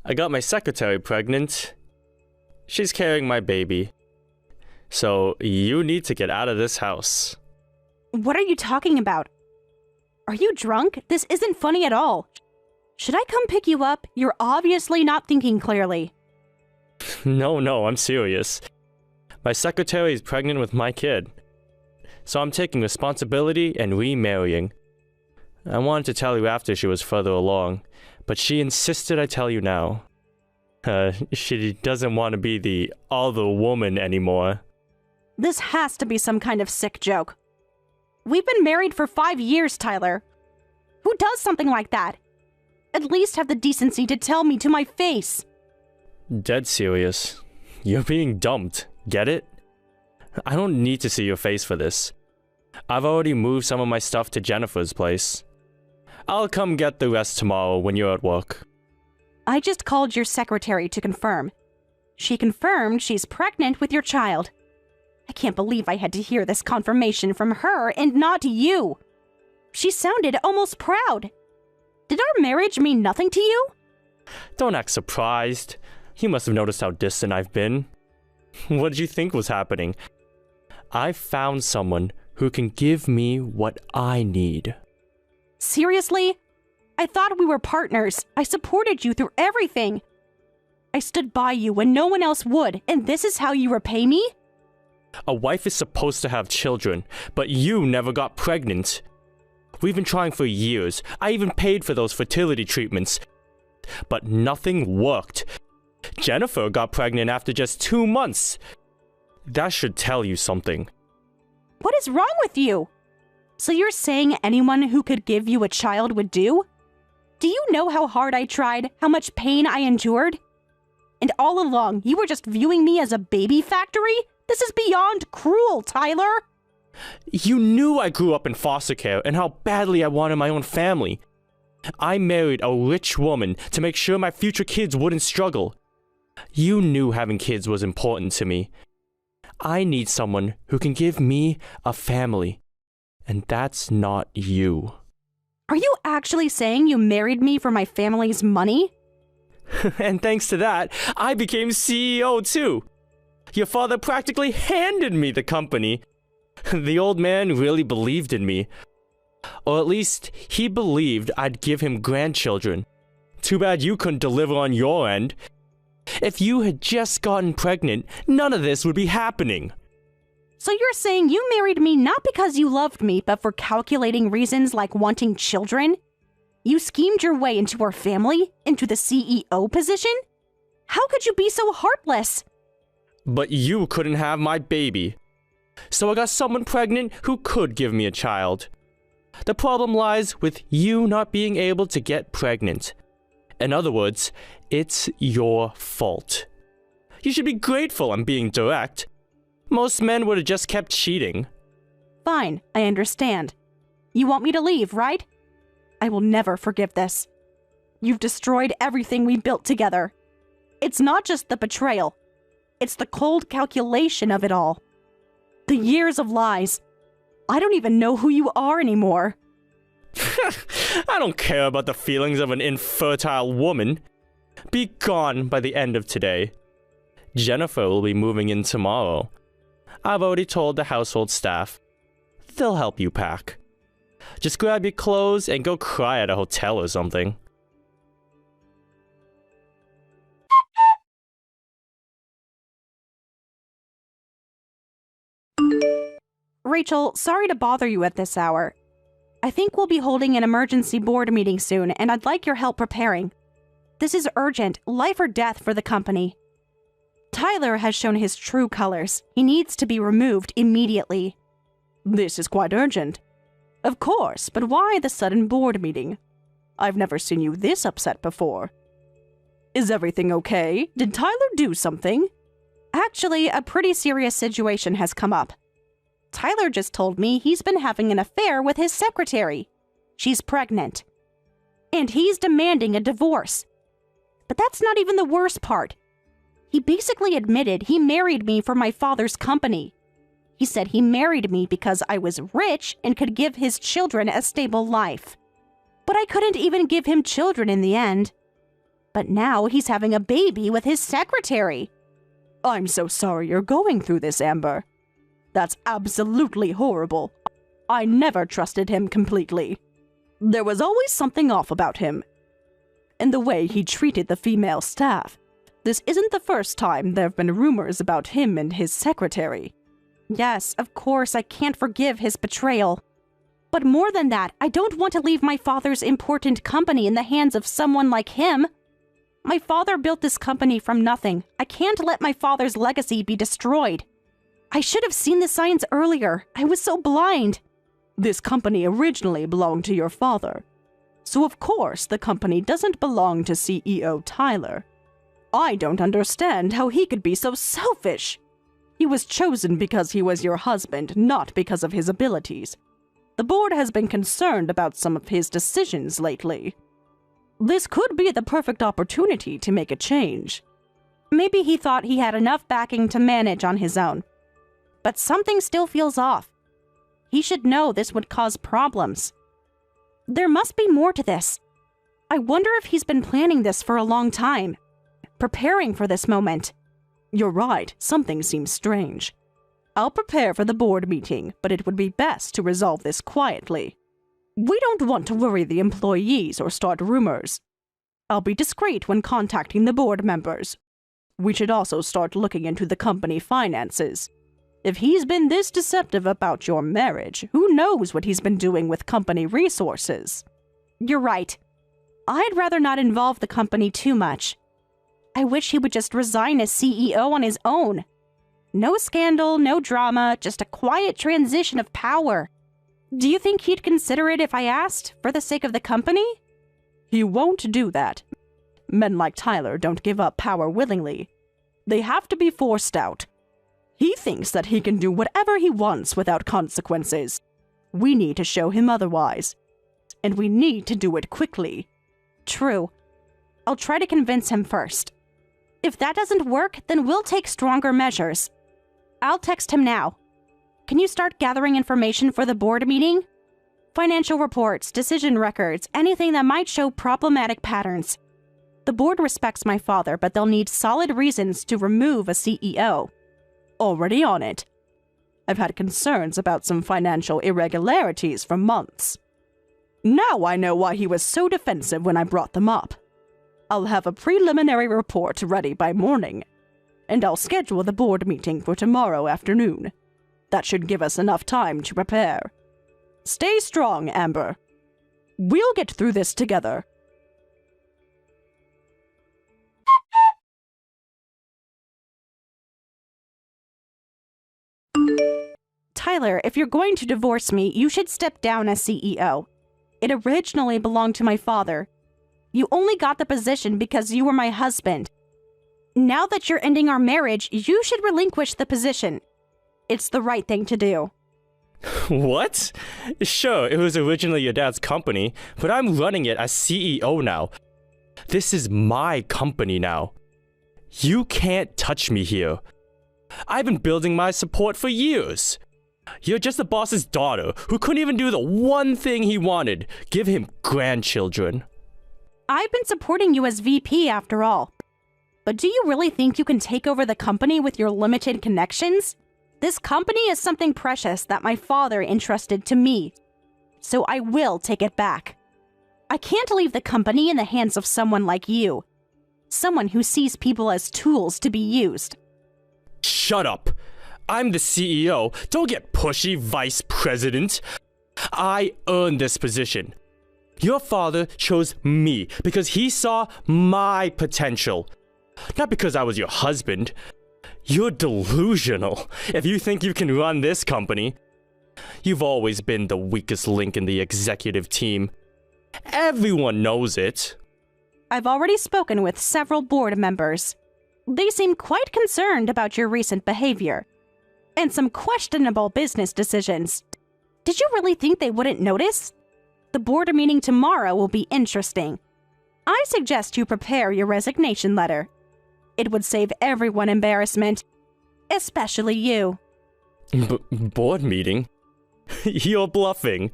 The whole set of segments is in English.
I got my secretary pregnant. She's carrying my baby. So you need to get out of this house. What are you talking about? Are you drunk? This isn't funny at all. Should I come pick you up? You're obviously not thinking clearly. No, I'm serious. My secretary is pregnant with my kid. So I'm taking responsibility and remarrying. I wanted to tell you after she was further along, but she insisted I tell you now. She doesn't want to be the other woman anymore. This has to be some kind of sick joke. We've been married for 5 years, Tyler. Who does something like that? At least have the decency to tell me to my face. Dead serious. You're being dumped. Get it? I don't need to see your face for this. I've already moved some of my stuff to Jennifer's place. I'll come get the rest tomorrow when you're at work. I just called your secretary to confirm. She confirmed she's pregnant with your child. I can't believe I had to hear this confirmation from her and not you. She sounded almost proud. Did our marriage mean nothing to you? Don't act surprised. You must have noticed how distant I've been. What did you think was happening? I found someone who can give me what I need. Seriously? I thought we were partners. I supported you through everything. I stood by you when no one else would, and this is how you repay me? A wife is supposed to have children, but you never got pregnant. We've been trying for years. I even paid for those fertility treatments. But nothing worked. Jennifer got pregnant after just 2 months. That should tell you something. What is wrong with you? So you're saying anyone who could give you a child would do? Do you know how hard I tried, how much pain I endured? And all along, you were just viewing me as a baby factory? This is beyond cruel, Tyler. You knew I grew up in foster care and how badly I wanted my own family. I married a rich woman to make sure my future kids wouldn't struggle. You knew having kids was important to me. I need someone who can give me a family. And that's not you. Are you actually saying you married me for my family's money? And thanks to that, I became CEO too. Your father practically handed me the company. The old man really believed in me. Or at least, he believed I'd give him grandchildren. Too bad you couldn't deliver on your end. If you had just gotten pregnant, none of this would be happening. So you're saying you married me not because you loved me, but for calculating reasons like wanting children? You schemed your way into our family? Into the CEO position? How could you be so heartless? But you couldn't have my baby. So I got someone pregnant who could give me a child. The problem lies with you not being able to get pregnant. In other words, it's your fault. You should be grateful I'm being direct. Most men would have just kept cheating. Fine, I understand. You want me to leave, right? I will never forgive this. You've destroyed everything we built together. It's not just the betrayal. It's the cold calculation of it all. The years of lies. I don't even know who you are anymore. I don't care about the feelings of an infertile woman. Be gone by the end of today. Jennifer will be moving in tomorrow. I've already told the household staff. They'll help you pack. Just grab your clothes and go cry at a hotel or something. Rachel, sorry to bother you at this hour. I think we'll be holding an emergency board meeting soon, and I'd like your help preparing. This is urgent, life or death for the company. Tyler has shown his true colors. He needs to be removed immediately. This is quite urgent. Of course, but why the sudden board meeting? I've never seen you this upset before. Is everything okay? Did Tyler do something? Actually, a pretty serious situation has come up. Tyler just told me he's been having an affair with his secretary. She's pregnant. And he's demanding a divorce. But that's not even the worst part. He basically admitted he married me for my father's company. He said he married me because I was rich and could give his children a stable life. But I couldn't even give him children in the end. But now he's having a baby with his secretary. I'm so sorry you're going through this, Amber. That's absolutely horrible. I never trusted him completely. There was always something off about him. And the way he treated the female staff. This isn't the first time there have been rumors about him and his secretary. Yes, of course, I can't forgive his betrayal. But more than that, I don't want to leave my father's important company in the hands of someone like him. My father built this company from nothing. I can't let my father's legacy be destroyed. I should have seen the signs earlier. I was so blind. This company originally belonged to your father. So of course, the company doesn't belong to CEO Tyler. I don't understand how he could be so selfish. He was chosen because he was your husband, not because of his abilities. The board has been concerned about some of his decisions lately. This could be the perfect opportunity to make a change. Maybe he thought he had enough backing to manage on his own. But something still feels off. He should know this would cause problems. There must be more to this. I wonder if he's been planning this for a long time, preparing for this moment. You're right, something seems strange. I'll prepare for the board meeting, but it would be best to resolve this quietly. We don't want to worry the employees or start rumors. I'll be discreet when contacting the board members. We should also start looking into the company finances. If he's been this deceptive about your marriage, who knows what he's been doing with company resources? You're right. I'd rather not involve the company too much. I wish he would just resign as CEO on his own. No scandal, no drama, just a quiet transition of power. Do you think he'd consider it if I asked, for the sake of the company? He won't do that. Men like Tyler don't give up power willingly. They have to be forced out. He thinks that he can do whatever he wants without consequences. We need to show him otherwise. And we need to do it quickly. True. I'll try to convince him first. If that doesn't work, then we'll take stronger measures. I'll text him now. Can you start gathering information for the board meeting? Financial reports, decision records, anything that might show problematic patterns. The board respects my father, but they'll need solid reasons to remove a CEO. Already on it. I've had concerns about some financial irregularities for months. Now I know why he was so defensive when I brought them up. I'll have a preliminary report ready by morning, and I'll schedule the board meeting for tomorrow afternoon. That should give us enough time to prepare. Stay strong, Amber. We'll get through this together. Tyler, if you're going to divorce me, you should step down as CEO. It originally belonged to my father. You only got the position because you were my husband. Now that you're ending our marriage, you should relinquish the position. It's the right thing to do. What? Sure, it was originally your dad's company, but I'm running it as CEO now. This is my company now. You can't touch me here. I've been building my support for years. You're just the boss's daughter who couldn't even do the one thing he wanted, give him grandchildren. I've been supporting you as VP after all. But do you really think you can take over the company with your limited connections? This company is something precious that my father entrusted to me, so I will take it back. I can't leave the company in the hands of someone like you. Someone who sees people as tools to be used. Shut up! I'm the CEO. Don't get pushy, Vice President. I earned this position. Your father chose me because he saw my potential. Not because I was your husband. You're delusional if you think you can run this company. You've always been the weakest link in the executive team. Everyone knows it. I've already spoken with several board members. They seem quite concerned about your recent behavior and some questionable business decisions. Did you really think they wouldn't notice? The board meeting tomorrow will be interesting. I suggest you prepare your resignation letter. It would save everyone embarrassment, especially you. Board meeting? You're bluffing.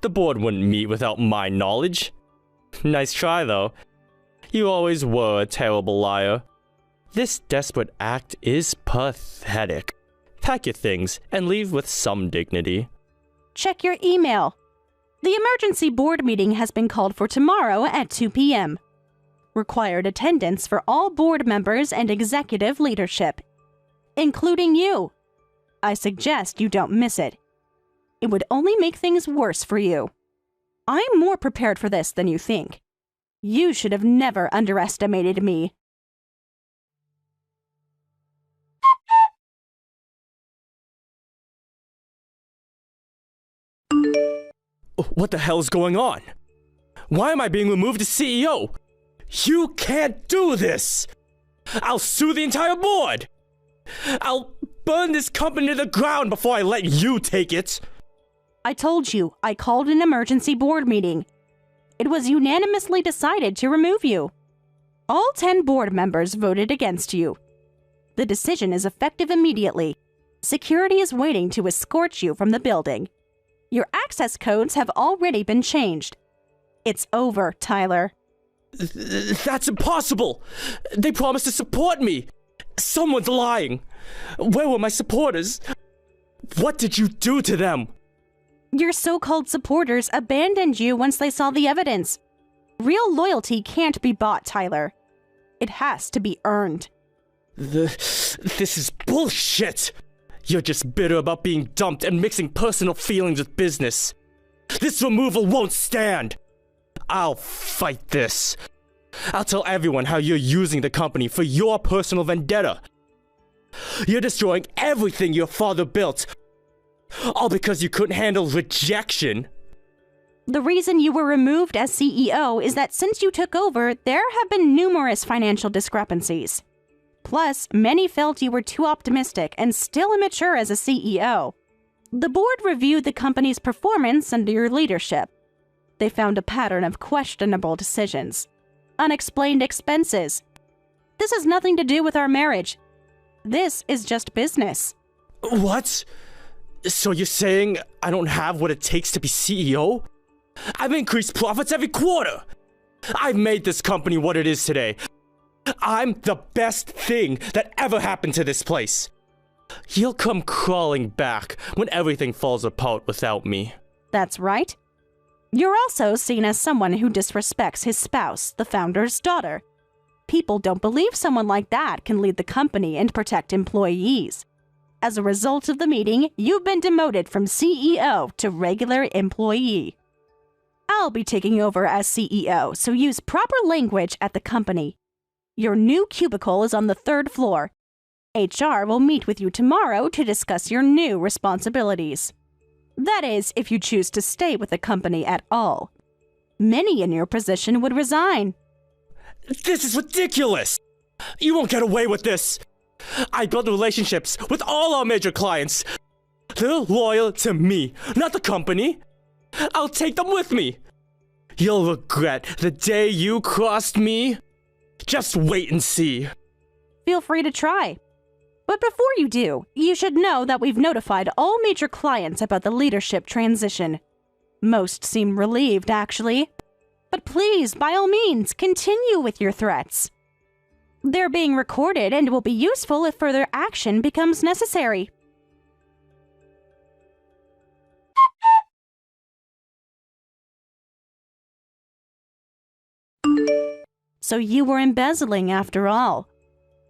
The board wouldn't meet without my knowledge. Nice try, though. You always were a terrible liar. This desperate act is pathetic. Pack your things and leave with some dignity. Check your email. The emergency board meeting has been called for tomorrow at 2 p.m. Required attendance for all board members and executive leadership, including you. I suggest you don't miss it. It would only make things worse for you. I'm more prepared for this than you think. You should have never underestimated me. What the hell is going on? Why am I being removed as CEO? You can't do this! I'll sue the entire board! I'll burn this company to the ground before I let you take it! I told you, I called an emergency board meeting. It was unanimously decided to remove you. All 10 board members voted against you. The decision is effective immediately. Security is waiting to escort you from the building. Your access codes have already been changed. It's over, Tyler. That's impossible! They promised to support me! Someone's lying! Where were my supporters? What did you do to them? Your so-called supporters abandoned you once they saw the evidence. Real loyalty can't be bought, Tyler. It has to be earned. This is bullshit! You're just bitter about being dumped and mixing personal feelings with business. This removal won't stand! I'll fight this. I'll tell everyone how you're using the company for your personal vendetta. You're destroying everything your father built, all because you couldn't handle rejection. The reason you were removed as CEO is that since you took over, there have been numerous financial discrepancies. Plus, many felt you were too optimistic and still immature as a CEO. The board reviewed the company's performance under your leadership. They found a pattern of questionable decisions, unexplained expenses. This has nothing to do with our marriage. This is just business. What? So you're saying I don't have what it takes to be CEO? I've increased profits every quarter. I've made this company what it is today. I'm the best thing that ever happened to this place. You'll come crawling back when everything falls apart without me. That's right. You're also seen as someone who disrespects his spouse, the founder's daughter. People don't believe someone like that can lead the company and protect employees. As a result of the meeting, you've been demoted from CEO to regular employee. I'll be taking over as CEO, so use proper language at the company. Your new cubicle is on the 3rd floor. HR will meet with you tomorrow to discuss your new responsibilities. That is, if you choose to stay with the company at all. Many in your position would resign. This is ridiculous! You won't get away with this! I built relationships with all our major clients. They're loyal to me, not the company. I'll take them with me. You'll regret the day you crossed me. Just wait and see. Feel free to try. But before you do, you should know that we've notified all major clients about the leadership transition. Most seem relieved, actually. But please, by all means, continue with your threats. They're being recorded and will be useful if further action becomes necessary. So you were embezzling after all.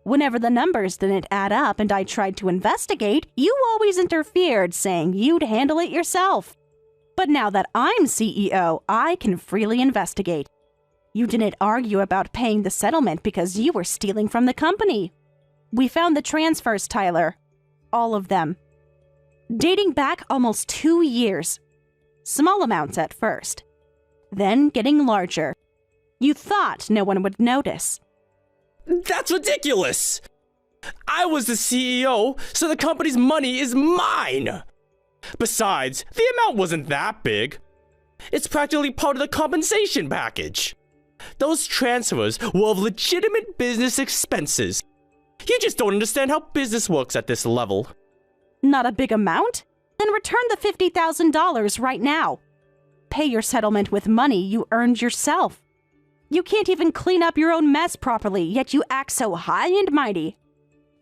Whenever the numbers didn't add up and I tried to investigate, you always interfered, saying you'd handle it yourself. But now that I'm CEO, I can freely investigate. You didn't argue about paying the settlement because you were stealing from the company. We found the transfers, Tyler. All of them. Dating back almost 2 years. Small amounts at first. Then getting larger. You thought no one would notice. That's ridiculous! I was the CEO, so the company's money is mine! Besides, the amount wasn't that big. It's practically part of the compensation package. Those transfers were of legitimate business expenses. You just don't understand how business works at this level. Not a big amount? Then return the $50,000 right now. Pay your settlement with money you earned yourself. You can't even clean up your own mess properly, yet you act so high and mighty.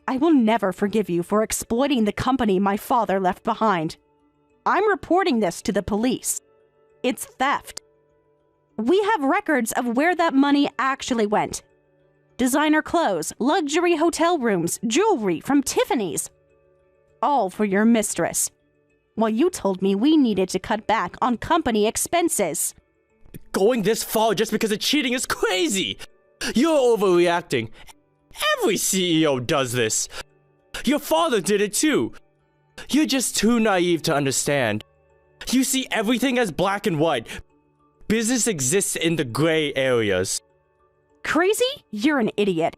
I will never forgive you for exploiting the company my father left behind. I'm reporting this to the police. It's theft. We have records of where that money actually went. Designer clothes, luxury hotel rooms, jewelry from Tiffany's. All for your mistress. While you told me we needed to cut back on company expenses. Going this far just because of cheating is crazy! You're overreacting. Every CEO does this. Your father did it too. You're just too naive to understand. You see everything as black and white. Business exists in the gray areas. Crazy? You're an idiot.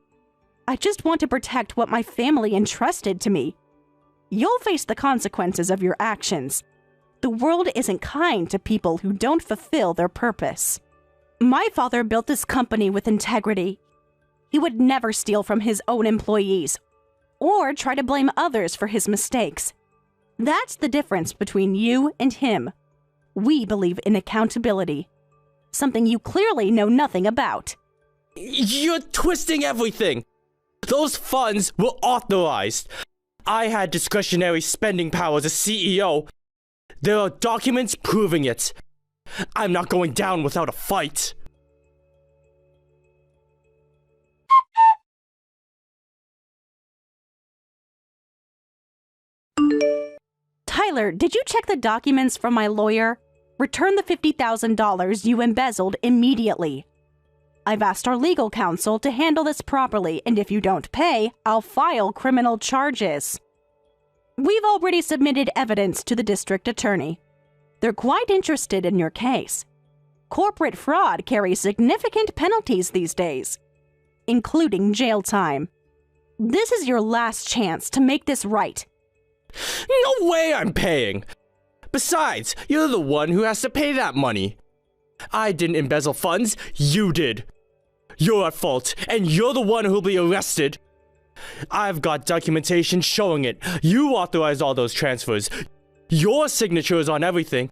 I just want to protect what my family entrusted to me. You'll face the consequences of your actions. The world isn't kind to people who don't fulfill their purpose. My father built this company with integrity. He would never steal from his own employees or try to blame others for his mistakes. That's the difference between you and him. We believe in accountability, something you clearly know nothing about. You're twisting everything. Those funds were authorized. I had discretionary spending power as a CEO. There are documents proving it. I'm not going down without a fight. Tyler, did you check the documents from my lawyer? Return the $50,000 you embezzled immediately. I've asked our legal counsel to handle this properly, and if you don't pay, I'll file criminal charges. We've already submitted evidence to the district attorney. They're quite interested in your case. Corporate fraud carries significant penalties these days, including jail time. This is your last chance to make this right. No way I'm paying! Besides, you're the one who has to pay that money. I didn't embezzle funds, you did. You're at fault, and you're the one who'll be arrested. I've got documentation showing it. You authorized all those transfers. Your signature is on everything.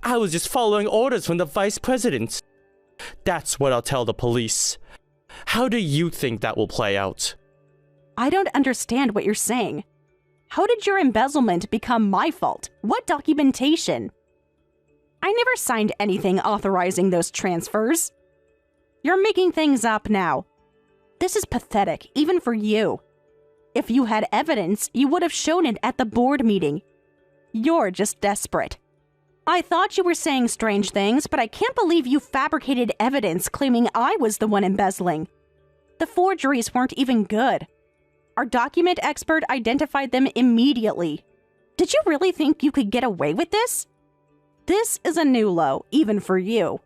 I was just following orders from the vice president. That's what I'll tell the police. How do you think that will play out? I don't understand what you're saying. How did your embezzlement become my fault? What documentation? I never signed anything authorizing those transfers. You're making things up now. This is pathetic, even for you. If you had evidence, you would have shown it at the board meeting. You're just desperate. I thought you were saying strange things, but I can't believe you fabricated evidence claiming I was the one embezzling. The forgeries weren't even good. Our document expert identified them immediately. Did you really think you could get away with this? This is a new low, even for you.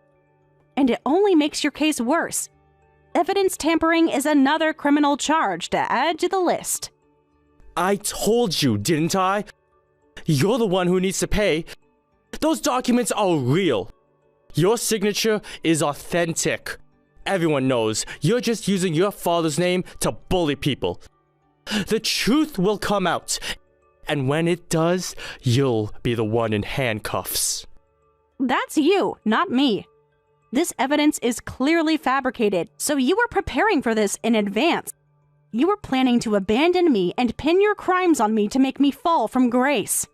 And it only makes your case worse. Evidence tampering is another criminal charge to add to the list. I told you, didn't I? You're the one who needs to pay. Those documents are real. Your signature is authentic. Everyone knows you're just using your father's name to bully people. The truth will come out, and when it does, you'll be the one in handcuffs. That's you, not me. This evidence is clearly fabricated, so you were preparing for this in advance. You were planning to abandon me and pin your crimes on me to make me fall from grace.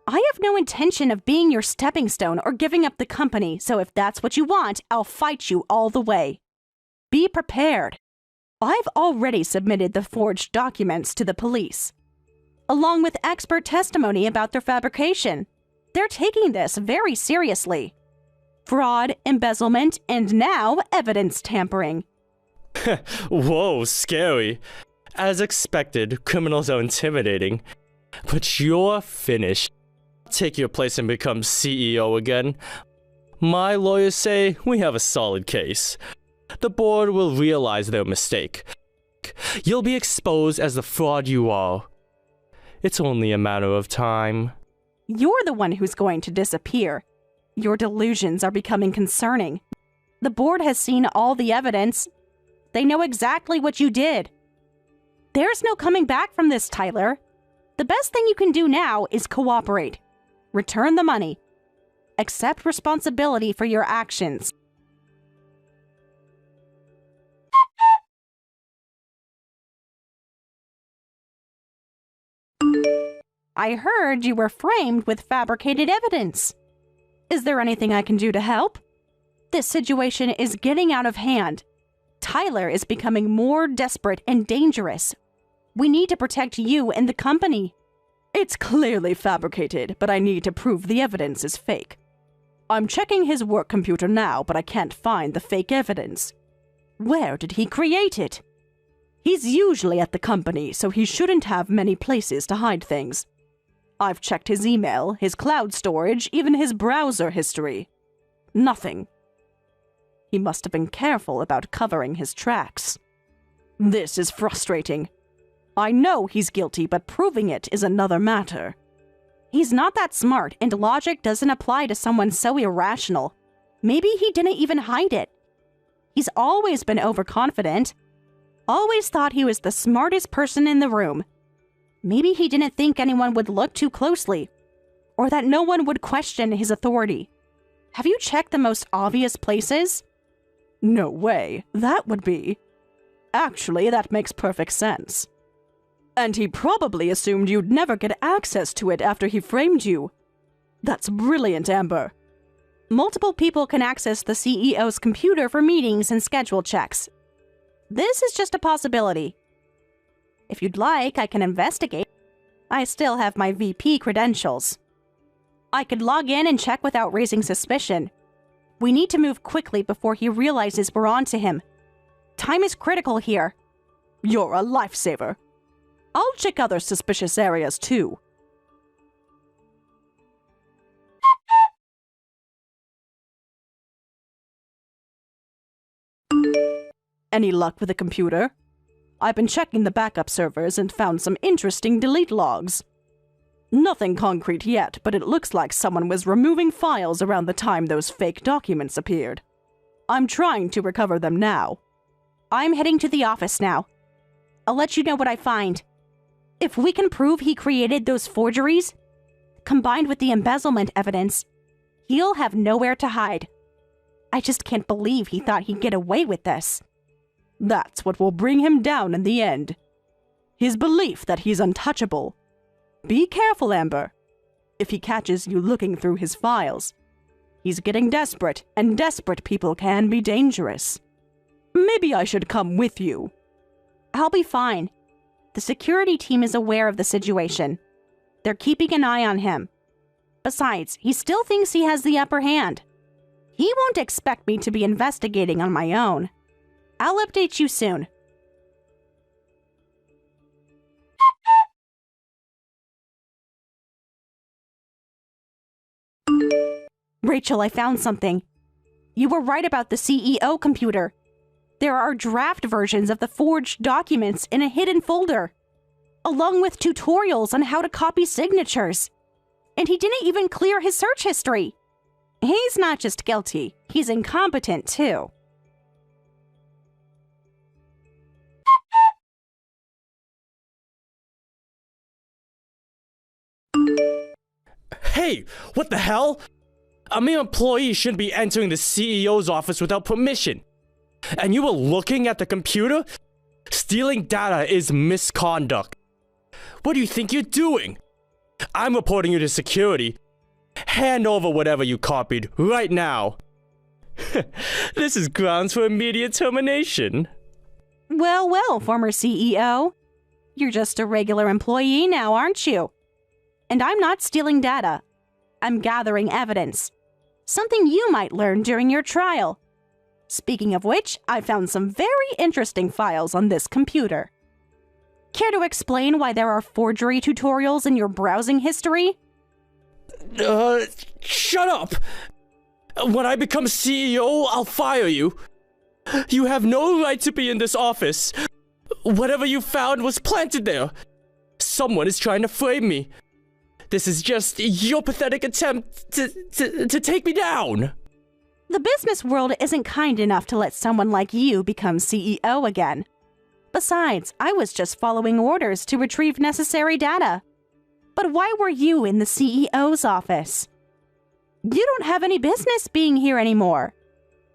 I have no intention of being your stepping stone or giving up the company, so if that's what you want, I'll fight you all the way. Be prepared. I've already submitted the forged documents to the police, along with expert testimony about their fabrication. They're taking this very seriously. Fraud, embezzlement, and now evidence tampering. Whoa, scary. As expected, criminals are intimidating. But you're finished. Take your place and become CEO again. My lawyers say we have a solid case. The board will realize their mistake. You'll be exposed as the fraud you are. It's only a matter of time. You're the one who's going to disappear. Your delusions are becoming concerning. The board has seen all the evidence. They know exactly what you did. There's no coming back from this, Tyler. The best thing you can do now is cooperate. Return the money. Accept responsibility for your actions. I heard you were framed with fabricated evidence. Is there anything I can do to help? This situation is getting out of hand. Tyler is becoming more desperate and dangerous. We need to protect you and the company. It's clearly fabricated, but I need to prove the evidence is fake. I'm checking his work computer now, but I can't find the fake evidence. Where did he create it? He's usually at the company, so he shouldn't have many places to hide things. I've checked his email, his cloud storage, even his browser history. Nothing. He must have been careful about covering his tracks. This is frustrating. I know he's guilty, but proving it is another matter. He's not that smart, and logic doesn't apply to someone so irrational. Maybe he didn't even hide it. He's always been overconfident. Always thought he was the smartest person in the room. Maybe he didn't think anyone would look too closely, or that no one would question his authority. Have you checked the most obvious places? No way, that would be. Actually, that makes perfect sense. And he probably assumed you'd never get access to it after he framed you. That's brilliant, Amber. Multiple people can access the CEO's computer for meetings and schedule checks. This is just a possibility. If you'd like, I can investigate. I still have my VP credentials. I could log in and check without raising suspicion. We need to move quickly before he realizes we're on to him. Time is critical here. You're a lifesaver. I'll check other suspicious areas too. Any luck with the computer? I've been checking the backup servers and found some interesting delete logs. Nothing concrete yet, but it looks like someone was removing files around the time those fake documents appeared. I'm trying to recover them now. I'm heading to the office now. I'll let you know what I find. If we can prove he created those forgeries, combined with the embezzlement evidence, he'll have nowhere to hide. I just can't believe he thought he'd get away with this. That's what will bring him down in the end. His belief that he's untouchable. Be careful, Amber. If he catches you looking through his files, he's getting desperate, and desperate people can be dangerous. Maybe I should come with you. I'll be fine. The security team is aware of the situation. They're keeping an eye on him. Besides, he still thinks he has the upper hand. He won't expect me to be investigating on my own. I'll update you soon. Rachel, I found something. You were right about the CEO computer. There are draft versions of the forged documents in a hidden folder, along with tutorials on how to copy signatures. And he didn't even clear his search history. He's not just guilty, he's incompetent too. Hey, what the hell? A mere employee shouldn't be entering the CEO's office without permission. And you were looking at the computer? Stealing data is misconduct. What do you think you're doing? I'm reporting you to security. Hand over whatever you copied right now. This is grounds for immediate termination. Well, well, former CEO. You're just a regular employee now, aren't you? And I'm not stealing data. I'm gathering evidence. Something you might learn during your trial. Speaking of which, I found some very interesting files on this computer. Care to explain why there are forgery tutorials in your browsing history? Shut up! When I become CEO, I'll fire you. You have no right to be in this office. Whatever you found was planted there. Someone is trying to frame me. This is just your pathetic attempt to take me down. The business world isn't kind enough to let someone like you become CEO again. Besides, I was just following orders to retrieve necessary data. But why were you in the CEO's office? You don't have any business being here anymore.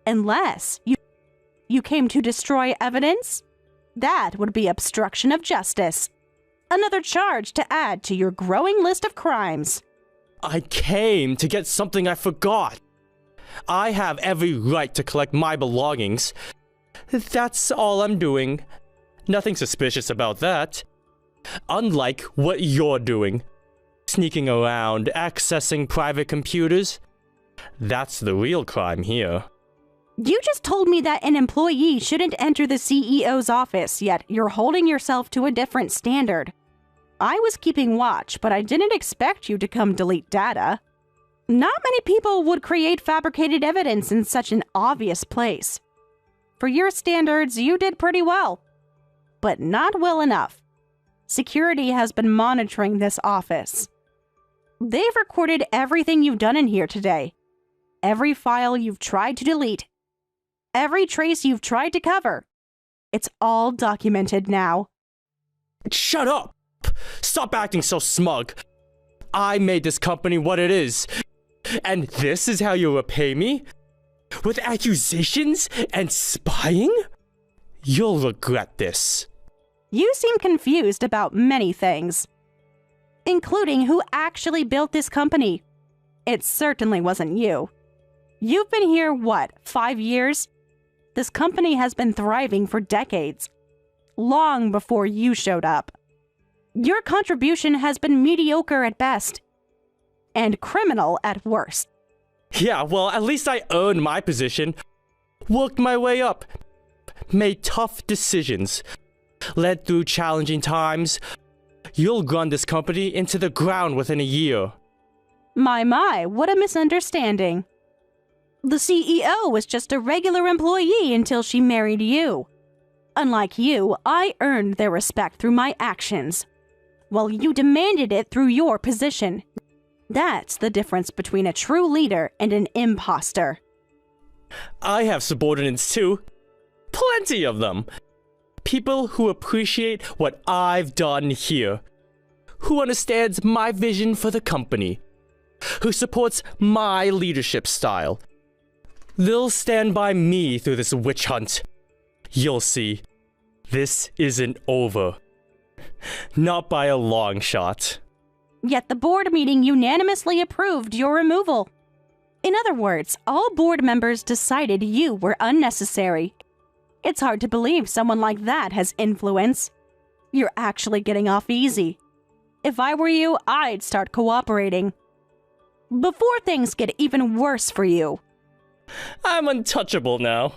Unless you came to destroy evidence? That would be obstruction of justice. Another charge to add to your growing list of crimes. I came to get something I forgot. I have every right to collect my belongings. That's all I'm doing. Nothing suspicious about that. Unlike what you're doing. Sneaking around, accessing private computers. That's the real crime here. You just told me that an employee shouldn't enter the CEO's office, yet you're holding yourself to a different standard. I was keeping watch, but I didn't expect you to come delete data. Not many people would create fabricated evidence in such an obvious place. For your standards, you did pretty well. But not well enough. Security has been monitoring this office. They've recorded everything you've done in here today. Every file you've tried to delete. Every trace you've tried to cover. It's all documented now. Shut up! Stop acting so smug. I made this company what it is. And this is how you repay me? With accusations and spying? You'll regret this. You seem confused about many things, including who actually built this company. It certainly wasn't you. You've been here, what, 5 years? This company has been thriving for decades, long before you showed up. Your contribution has been mediocre at best, and criminal at worst. Yeah, well, at least I earned my position, worked my way up, made tough decisions, led through challenging times. You'll run this company into the ground within a year. My, what a misunderstanding. The CEO was just a regular employee until she married you. Unlike you, I earned their respect through my actions, while you demanded it through your position. That's the difference between a true leader and an imposter. I have subordinates too. Plenty of them. People who appreciate what I've done here. Who understands my vision for the company. Who supports my leadership style. They'll stand by me through this witch hunt. You'll see. This isn't over. Not by a long shot. Yet the board meeting unanimously approved your removal. In other words, all board members decided you were unnecessary. It's hard to believe someone like that has influence. You're actually getting off easy. If I were you, I'd start cooperating. Before things get even worse for you. I'm untouchable now.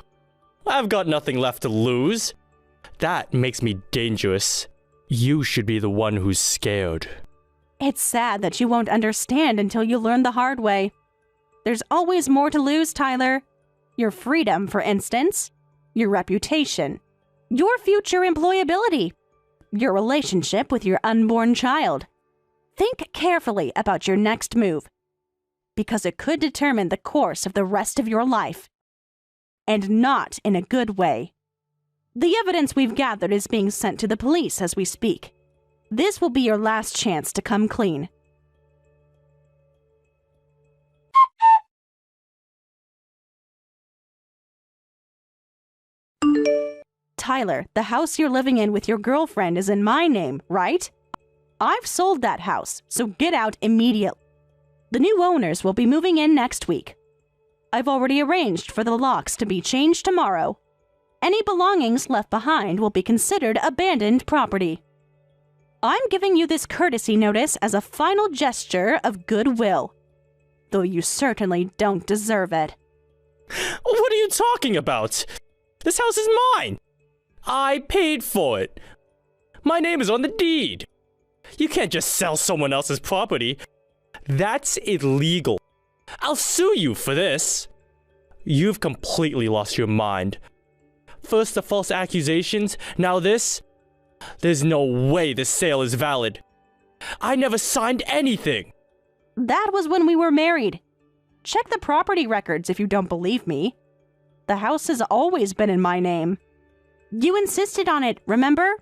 I've got nothing left to lose. That makes me dangerous. You should be the one who's scared. It's sad that you won't understand until you learn the hard way. There's always more to lose, Tyler. Your freedom, for instance. Your reputation. Your future employability. Your relationship with your unborn child. Think carefully about your next move, because it could determine the course of the rest of your life. And not in a good way. The evidence we've gathered is being sent to the police as we speak. This will be your last chance to come clean. Tyler, the house you're living in with your girlfriend is in my name, right? I've sold that house, so get out immediately. The new owners will be moving in next week. I've already arranged for the locks to be changed tomorrow. Any belongings left behind will be considered abandoned property. I'm giving you this courtesy notice as a final gesture of goodwill, though you certainly don't deserve it. What are you talking about? This house is mine. I paid for it. My name is on the deed. You can't just sell someone else's property. That's illegal. I'll sue you for this. You've completely lost your mind. First the false accusations, now this. There's no way this sale is valid. I never signed anything. That was when we were married. Check the property records if you don't believe me. The house has always been in my name. You insisted on it, remember?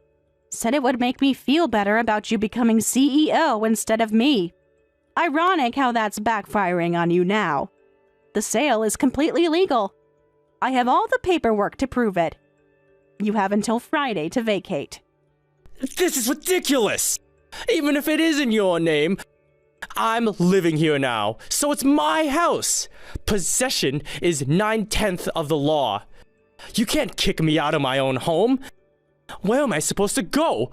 Said it would make me feel better about you becoming CEO instead of me. Ironic how that's backfiring on you now. The sale is completely legal. I have all the paperwork to prove it. You have until Friday to vacate. This is ridiculous! Even if it is in your name, I'm living here now, so it's my house. Possession is 9/10 of the law. You can't kick me out of my own home. Where am I supposed to go?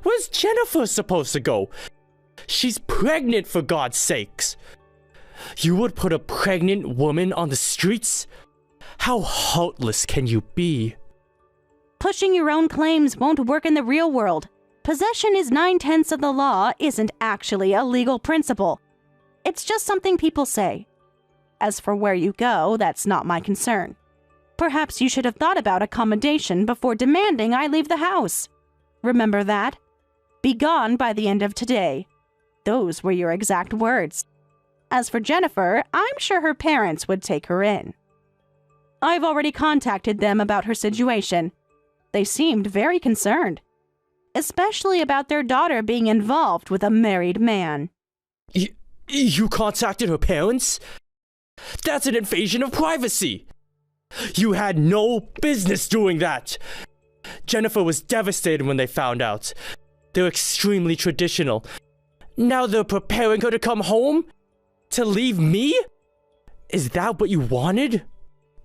Where's Jennifer supposed to go? She's pregnant, for God's sakes. You would put a pregnant woman on the streets? How heartless can you be? Pushing your own claims won't work in the real world. Possession is 9/10 of the law isn't actually a legal principle. It's just something people say. As for where you go, that's not my concern. Perhaps you should have thought about accommodation before demanding I leave the house. Remember that? Be gone by the end of today. Those were your exact words. As for Jennifer, I'm sure her parents would take her in. I've already contacted them about her situation. They seemed very concerned, especially about their daughter being involved with a married man. You contacted her parents? That's an invasion of privacy. You had no business doing that. Jennifer was devastated when they found out. They're extremely traditional. Now they're preparing her to come home? To leave me? Is that what you wanted?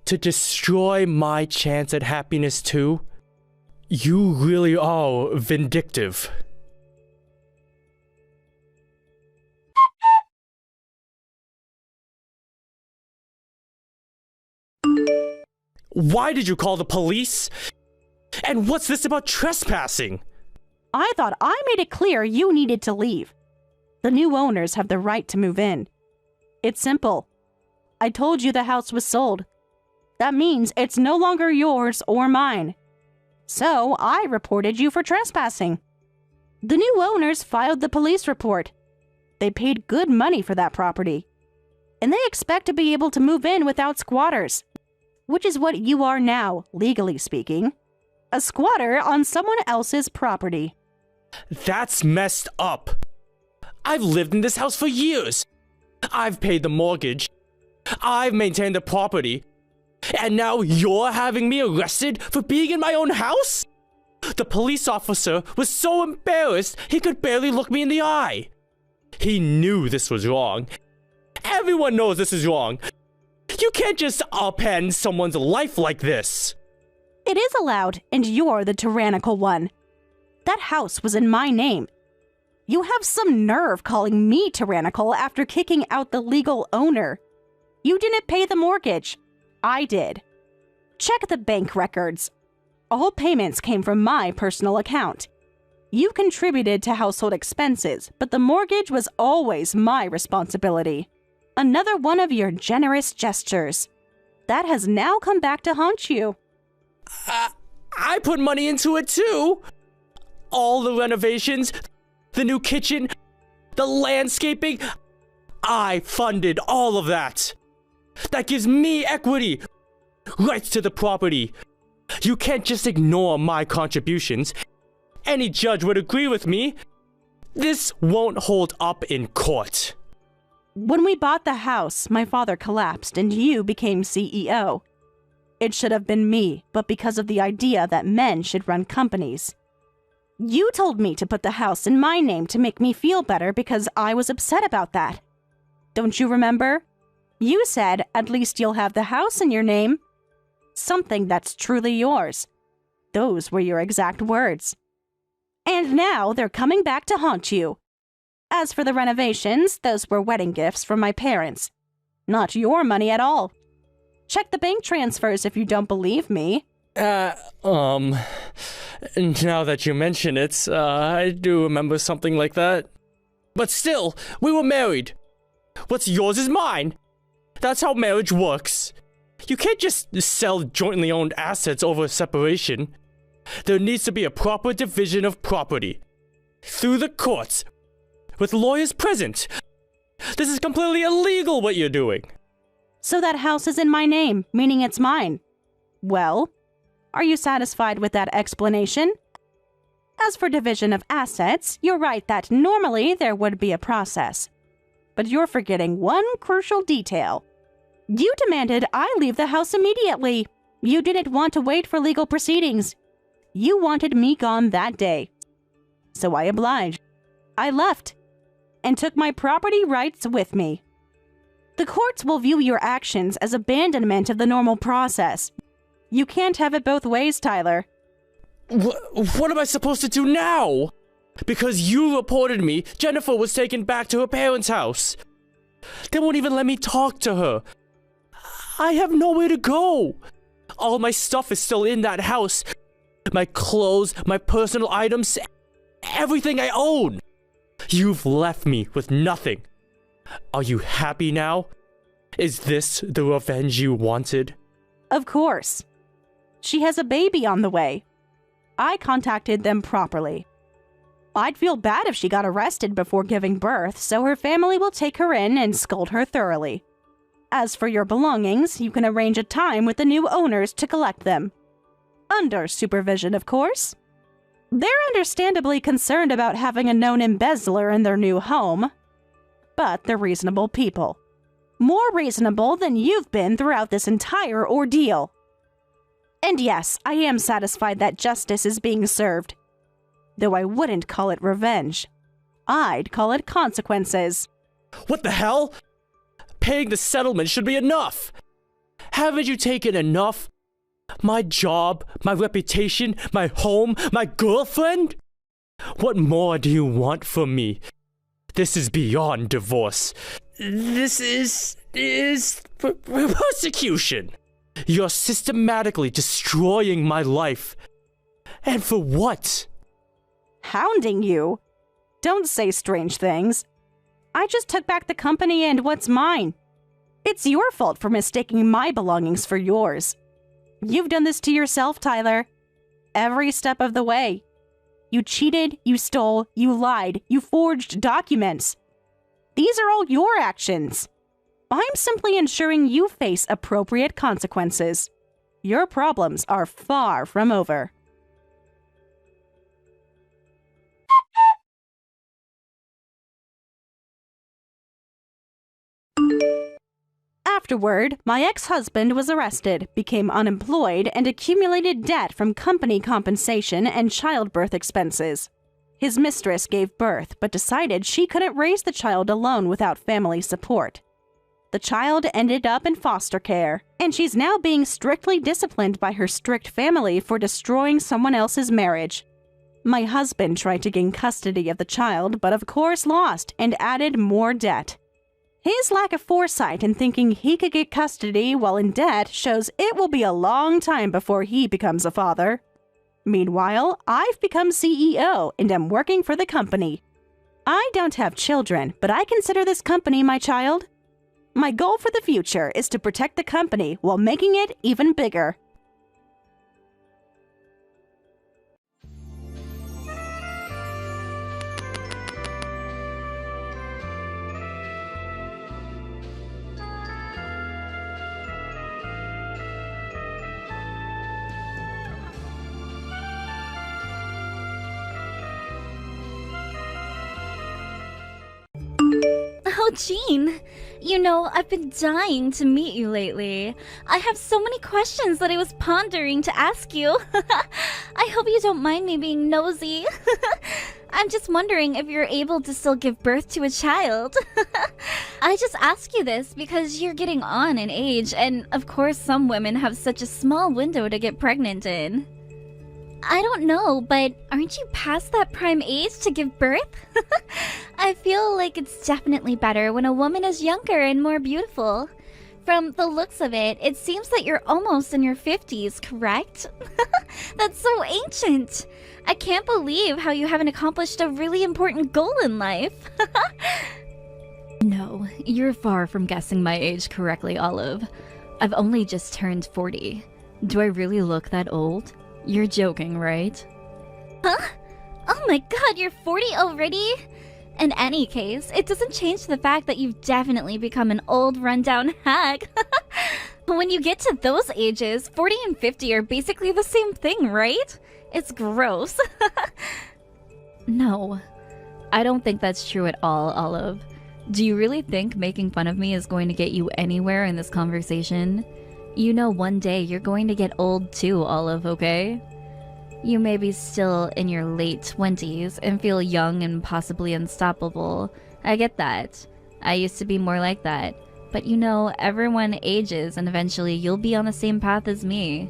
To destroy my chance at happiness too? You really are vindictive. Why did you call the police? And what's this about trespassing? I thought I made it clear you needed to leave. The new owners have the right to move in. It's simple. I told you the house was sold. That means it's no longer yours or mine. So I reported you for trespassing. The new owners filed the police report. They paid good money for that property. And they expect to be able to move in without squatters, which is what you are now, legally speaking. A squatter on someone else's property. That's messed up. I've lived in this house for years. I've paid the mortgage. I've maintained the property. And now you're having me arrested for being in my own house? The police officer was so embarrassed he could barely look me in the eye. He knew this was wrong. Everyone knows this is wrong. You can't just upend someone's life like this. It is allowed, and you're the tyrannical one. That house was in my name. You have some nerve calling me tyrannical after kicking out the legal owner. You didn't pay the mortgage. I did. Check the bank records. All payments came from my personal account. You contributed to household expenses, but the mortgage was always my responsibility. Another one of your generous gestures. That has now come back to haunt you. I put money into it too. All the renovations, the new kitchen, the landscaping. I funded all of that. That gives me equity, rights to the property. You can't just ignore my contributions. Any judge would agree with me. This won't hold up in court. When we bought the house, my father collapsed and you became CEO. It should have been me, but because of the idea that men should run companies. You told me to put the house in my name to make me feel better because I was upset about that. Don't you remember? You said, at least you'll have the house in your name. Something that's truly yours. Those were your exact words. And now they're coming back to haunt you. As for the renovations, those were wedding gifts from my parents. Not your money at all. Check the bank transfers if you don't believe me. Now that you mention it, I do remember something like that. But still, we were married. What's yours is mine. That's how marriage works. You can't just sell jointly owned assets over separation. There needs to be a proper division of property. Through the courts. With lawyers present. This is completely illegal what you're doing. So that house is in my name, meaning it's mine. Well, are you satisfied with that explanation? As for division of assets, you're right that normally there would be a process. But you're forgetting one crucial detail. You demanded I leave the house immediately. You didn't want to wait for legal proceedings. You wanted me gone that day. so I obliged. I left and took my property rights with me. The courts will view your actions as abandonment of the normal process. You can't have it both ways, Tyler. What am I supposed to do now? Because you reported me, Jennifer was taken back to her parents' house. They won't even let me talk to her. I have nowhere to go. All my stuff is still in that house. My clothes, my personal items, everything I own. You've left me with nothing. Are you happy now? Is this the revenge you wanted? Of course. She has a baby on the way. I contacted them properly. I'd feel bad if she got arrested before giving birth, so her family will take her in and scold her thoroughly. As for your belongings, you can arrange a time with the new owners to collect them. Under supervision, of course. They're understandably concerned about having a known embezzler in their new home, but they're reasonable people. More reasonable than you've been throughout this entire ordeal. And yes, I am satisfied that justice is being served. Though I wouldn't call it revenge. I'd call it consequences. What the hell? Paying the settlement should be enough. Haven't you taken enough? My job, my reputation, my home, my girlfriend? What more do you want from me? This is beyond divorce. This is persecution. You're systematically destroying my life. And for what? Hounding you? Don't say strange things. I just took back the company and what's mine. It's your fault for mistaking my belongings for yours. You've done this to yourself, Tyler. Every step of the way. You cheated, you stole, you lied, you forged documents. These are all your actions. I'm simply ensuring you face appropriate consequences. Your problems are far from over. Afterward, my ex-husband was arrested, became unemployed, and accumulated debt from company compensation and childbirth expenses. His mistress gave birth, but decided she couldn't raise the child alone without family support. The child ended up in foster care, and she's now being strictly disciplined by her strict family for destroying someone else's marriage. My husband tried to gain custody of the child, but of course lost and added more debt. His lack of foresight in thinking he could get custody while in debt shows it will be a long time before he becomes a father. Meanwhile, I've become CEO and am working for the company. I don't have children, but I consider this company my child. My goal for the future is to protect the company while making it even bigger. Oh, Jean, you know, I've been dying to meet you lately. I have so many questions that I was pondering to ask you. I hope you don't mind me being nosy. I'm just wondering if you're able to still give birth to a child. I just ask you this because you're getting on in age, and of course some women have such a small window to get pregnant in. I don't know, but aren't you past that prime age to give birth? I feel like it's definitely better when a woman is younger and more beautiful. From the looks of it, it seems that you're almost in your 50s, correct? That's so ancient! I can't believe how you haven't accomplished a really important goal in life. No, you're far from guessing my age correctly, Olive. I've only just turned 40. Do I really look that old? You're joking, right? Huh? Oh my god, you're 40 already? In any case, it doesn't change the fact that you've definitely become an old, rundown hag. When you get to those ages, 40 and 50 are basically the same thing, right? It's gross. No, I don't think that's true at all, Olive. Do you really think making fun of me is going to get you anywhere in this conversation? You know one day you're going to get old too, Olive, okay? You may be still in your late 20s and feel young and possibly unstoppable. I get that. I used to be more like that. But you know, everyone ages and eventually you'll be on the same path as me.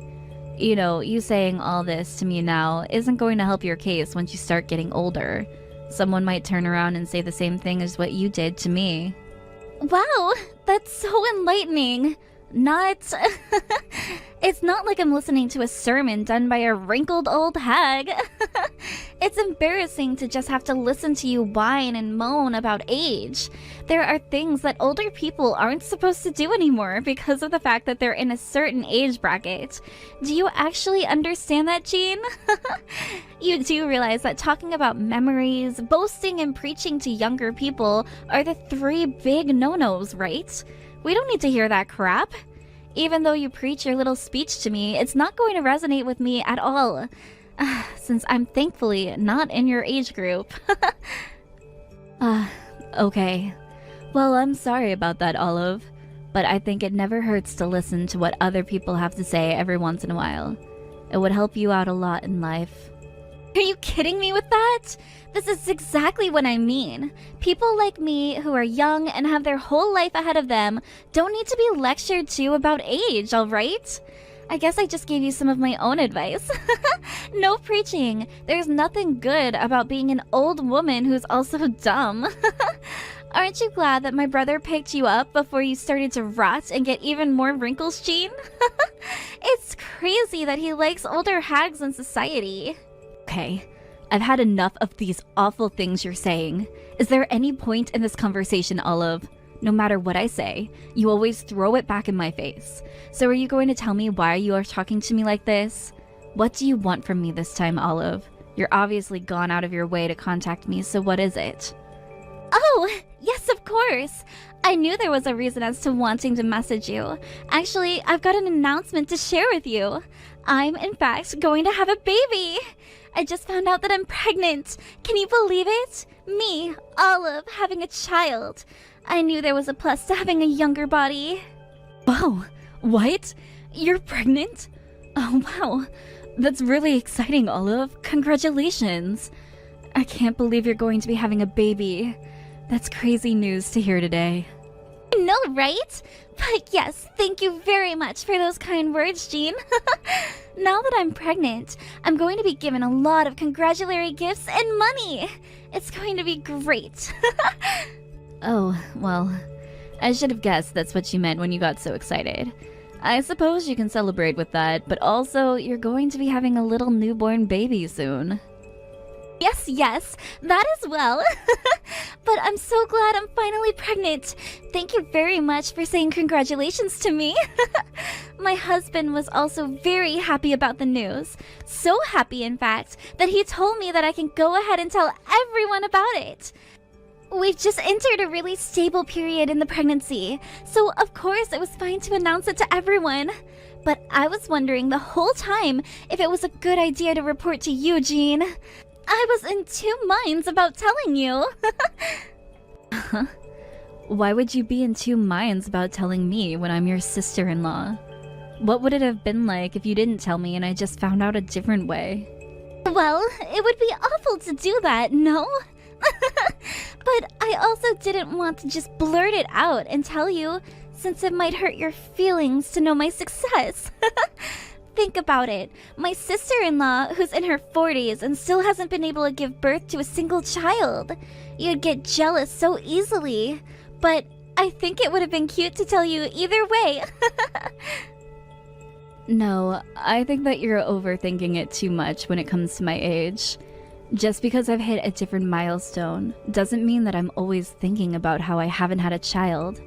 You know, you saying all this to me now isn't going to help your case once you start getting older. Someone might turn around and say the same thing as what you did to me. Wow, that's so enlightening. Not... It's not like I'm listening to a sermon done by a wrinkled old hag. It's embarrassing to just have to listen to you whine and moan about age. There are things that older people aren't supposed to do anymore because of the fact that they're in a certain age bracket. Do you actually understand that, Jean? You do realize that talking about memories, boasting, and preaching to younger people are the 3 big no-nos, right? We don't need to hear that crap. Even though you preach your little speech to me, it's not going to resonate with me at all. Since I'm thankfully not in your age group. Okay. Well, I'm sorry about that, Olive. But I think it never hurts to listen to what other people have to say every once in a while. It would help you out a lot in life. Are you kidding me with that? This is exactly what I mean. People like me who are young and have their whole life ahead of them don't need to be lectured to about age, alright? I guess I just gave you some of my own advice. No preaching. There's nothing good about being an old woman who's also dumb. Aren't you glad that my brother picked you up before you started to rot and get even more wrinkles, Jean? It's crazy that he likes older hags in society. Okay, I've had enough of these awful things you're saying. Is there any point in this conversation, Olive? No matter what I say, you always throw it back in my face. So are you going to tell me why you are talking to me like this? What do you want from me this time, Olive? You're obviously gone out of your way to contact me, so what is it? Oh, yes, of course. I knew there was a reason as to wanting to message you. Actually, I've got an announcement to share with you. I'm, in fact, going to have a baby. I just found out that I'm pregnant. Can you believe it? Me, Olive, having a child. I knew there was a plus to having a younger body. Whoa, what? You're pregnant? Oh, wow. That's really exciting, Olive. Congratulations. I can't believe you're going to be having a baby. That's crazy news to hear today. I know, right? But yes, thank you very much for those kind words, Jean. Now that I'm pregnant, I'm going to be given a lot of congratulatory gifts and money. It's going to be great. Oh, well, I should have guessed that's what you meant when you got so excited. I suppose you can celebrate with that, but also you're going to be having a little newborn baby soon. Yes, that as well. But I'm so glad I'm finally pregnant. Thank you very much for saying congratulations to me. My husband was also very happy about the news. So happy, in fact, that he told me that I can go ahead and tell everyone about it. We've just entered a really stable period in the pregnancy, so of course it was fine to announce it to everyone. But I was wondering the whole time if it was a good idea to report to you, Jean. I was in 2 minds about telling you. Why would you be in 2 minds about telling me when I'm your sister-in-law? What would it have been like if you didn't tell me and I just found out a different way? Well, it would be awful to do that, no? But I also didn't want to just blurt it out and tell you, since it might hurt your feelings to know my success. Think about it. My sister-in-law, who's in her 40s and still hasn't been able to give birth to a single child. You'd get jealous so easily. But I think it would have been cute to tell you either way. No, I think that you're overthinking it too much when it comes to my age. Just because I've hit a different milestone doesn't mean that I'm always thinking about how I haven't had a child.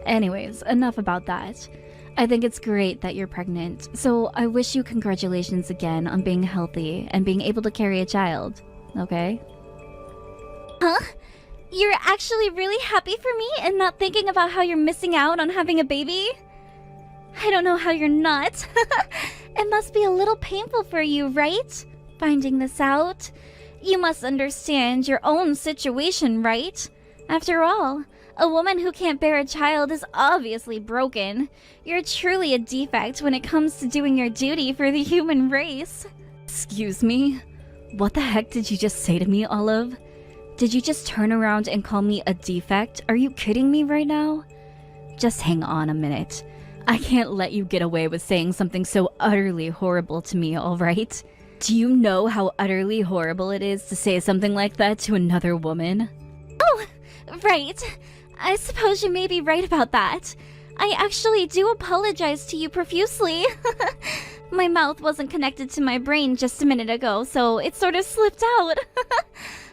Anyways, enough about that. I think it's great that you're pregnant, so I wish you congratulations again on being healthy and being able to carry a child, okay? Huh? You're actually really happy for me and not thinking about how you're missing out on having a baby? I don't know how you're not. It must be a little painful for you, right? Finding this out. You must understand your own situation, right? After all, a woman who can't bear a child is obviously broken. You're truly a defect when it comes to doing your duty for the human race. Excuse me? What the heck did you just say to me, Olive? Did you just turn around and call me a defect? Are you kidding me right now? Just hang on a minute. I can't let you get away with saying something so utterly horrible to me, alright? Do you know how utterly horrible it is to say something like that to another woman? Oh, right. I suppose you may be right about that. I actually do apologize to you profusely. My mouth wasn't connected to my brain just a minute ago, so it sort of slipped out.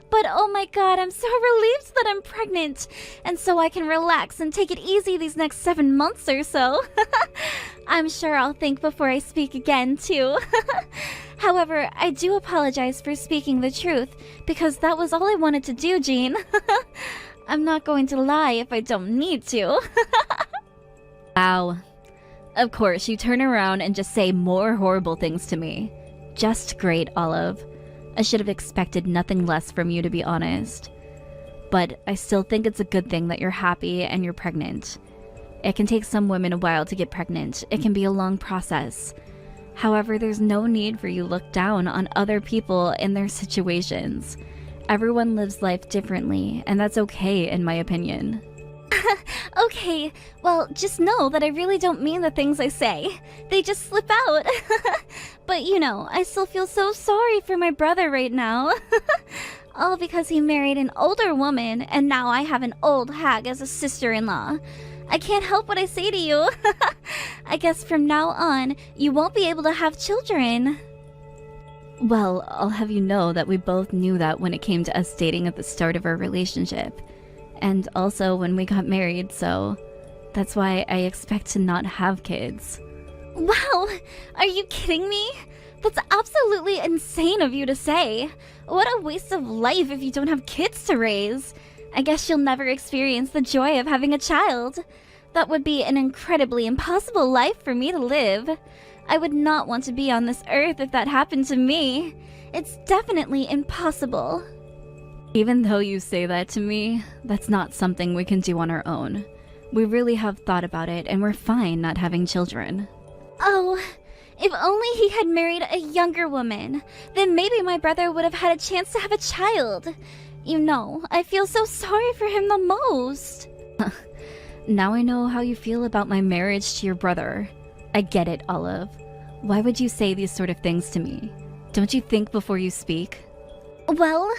But oh my god, I'm so relieved that I'm pregnant, and so I can relax and take it easy these next 7 months or so. I'm sure I'll think before I speak again, too. However, I do apologize for speaking the truth, because that was all I wanted to do, Jean. I'm not going to lie if I don't need to. Wow. Of course, you turn around and just say more horrible things to me. Just great, Olive. I should have expected nothing less from you, to be honest. But I still think it's a good thing that you're happy and you're pregnant. It can take some women a while to get pregnant. It can be a long process. However, there's no need for you to look down on other people in their situations. Everyone lives life differently, and that's okay in my opinion. Okay, well, just know that I really don't mean the things I say. They just slip out. But you know, I still feel so sorry for my brother right now. All because he married an older woman, and now I have an old hag as a sister-in-law. I can't help what I say to you. I guess from now on, you won't be able to have children. Well, I'll have you know that we both knew that when it came to us dating at the start of our relationship. And also when we got married, so that's why I expect to not have kids. Wow! Are you kidding me? That's absolutely insane of you to say. What a waste of life if you don't have kids to raise. I guess you'll never experience the joy of having a child. That would be an incredibly impossible life for me to live. I would not want to be on this earth if that happened to me. It's definitely impossible. Even though you say that to me, that's not something we can do on our own. We really have thought about it, and we're fine not having children. Oh, if only he had married a younger woman, then maybe my brother would have had a chance to have a child. You know, I feel so sorry for him the most. Now I know how you feel about my marriage to your brother. I get it, Olive. Why would you say these sort of things to me? Don't you think before you speak? Well,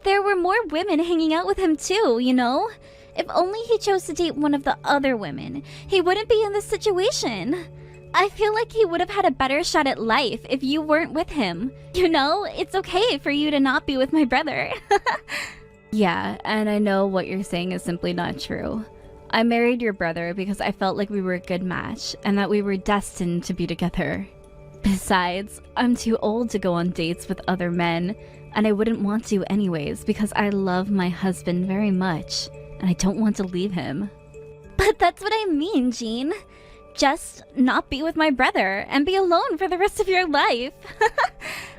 there were more women hanging out with him too, you know? If only he chose to date one of the other women, he wouldn't be in this situation. I feel like he would have had a better shot at life if you weren't with him. You know, it's okay for you to not be with my brother. Yeah, and I know what you're saying is simply not true. I married your brother because I felt like we were a good match and that we were destined to be together. Besides, I'm too old to go on dates with other men, and I wouldn't want to anyways because I love my husband very much, and I don't want to leave him. But that's what I mean, Jean. Just not be with my brother and be alone for the rest of your life.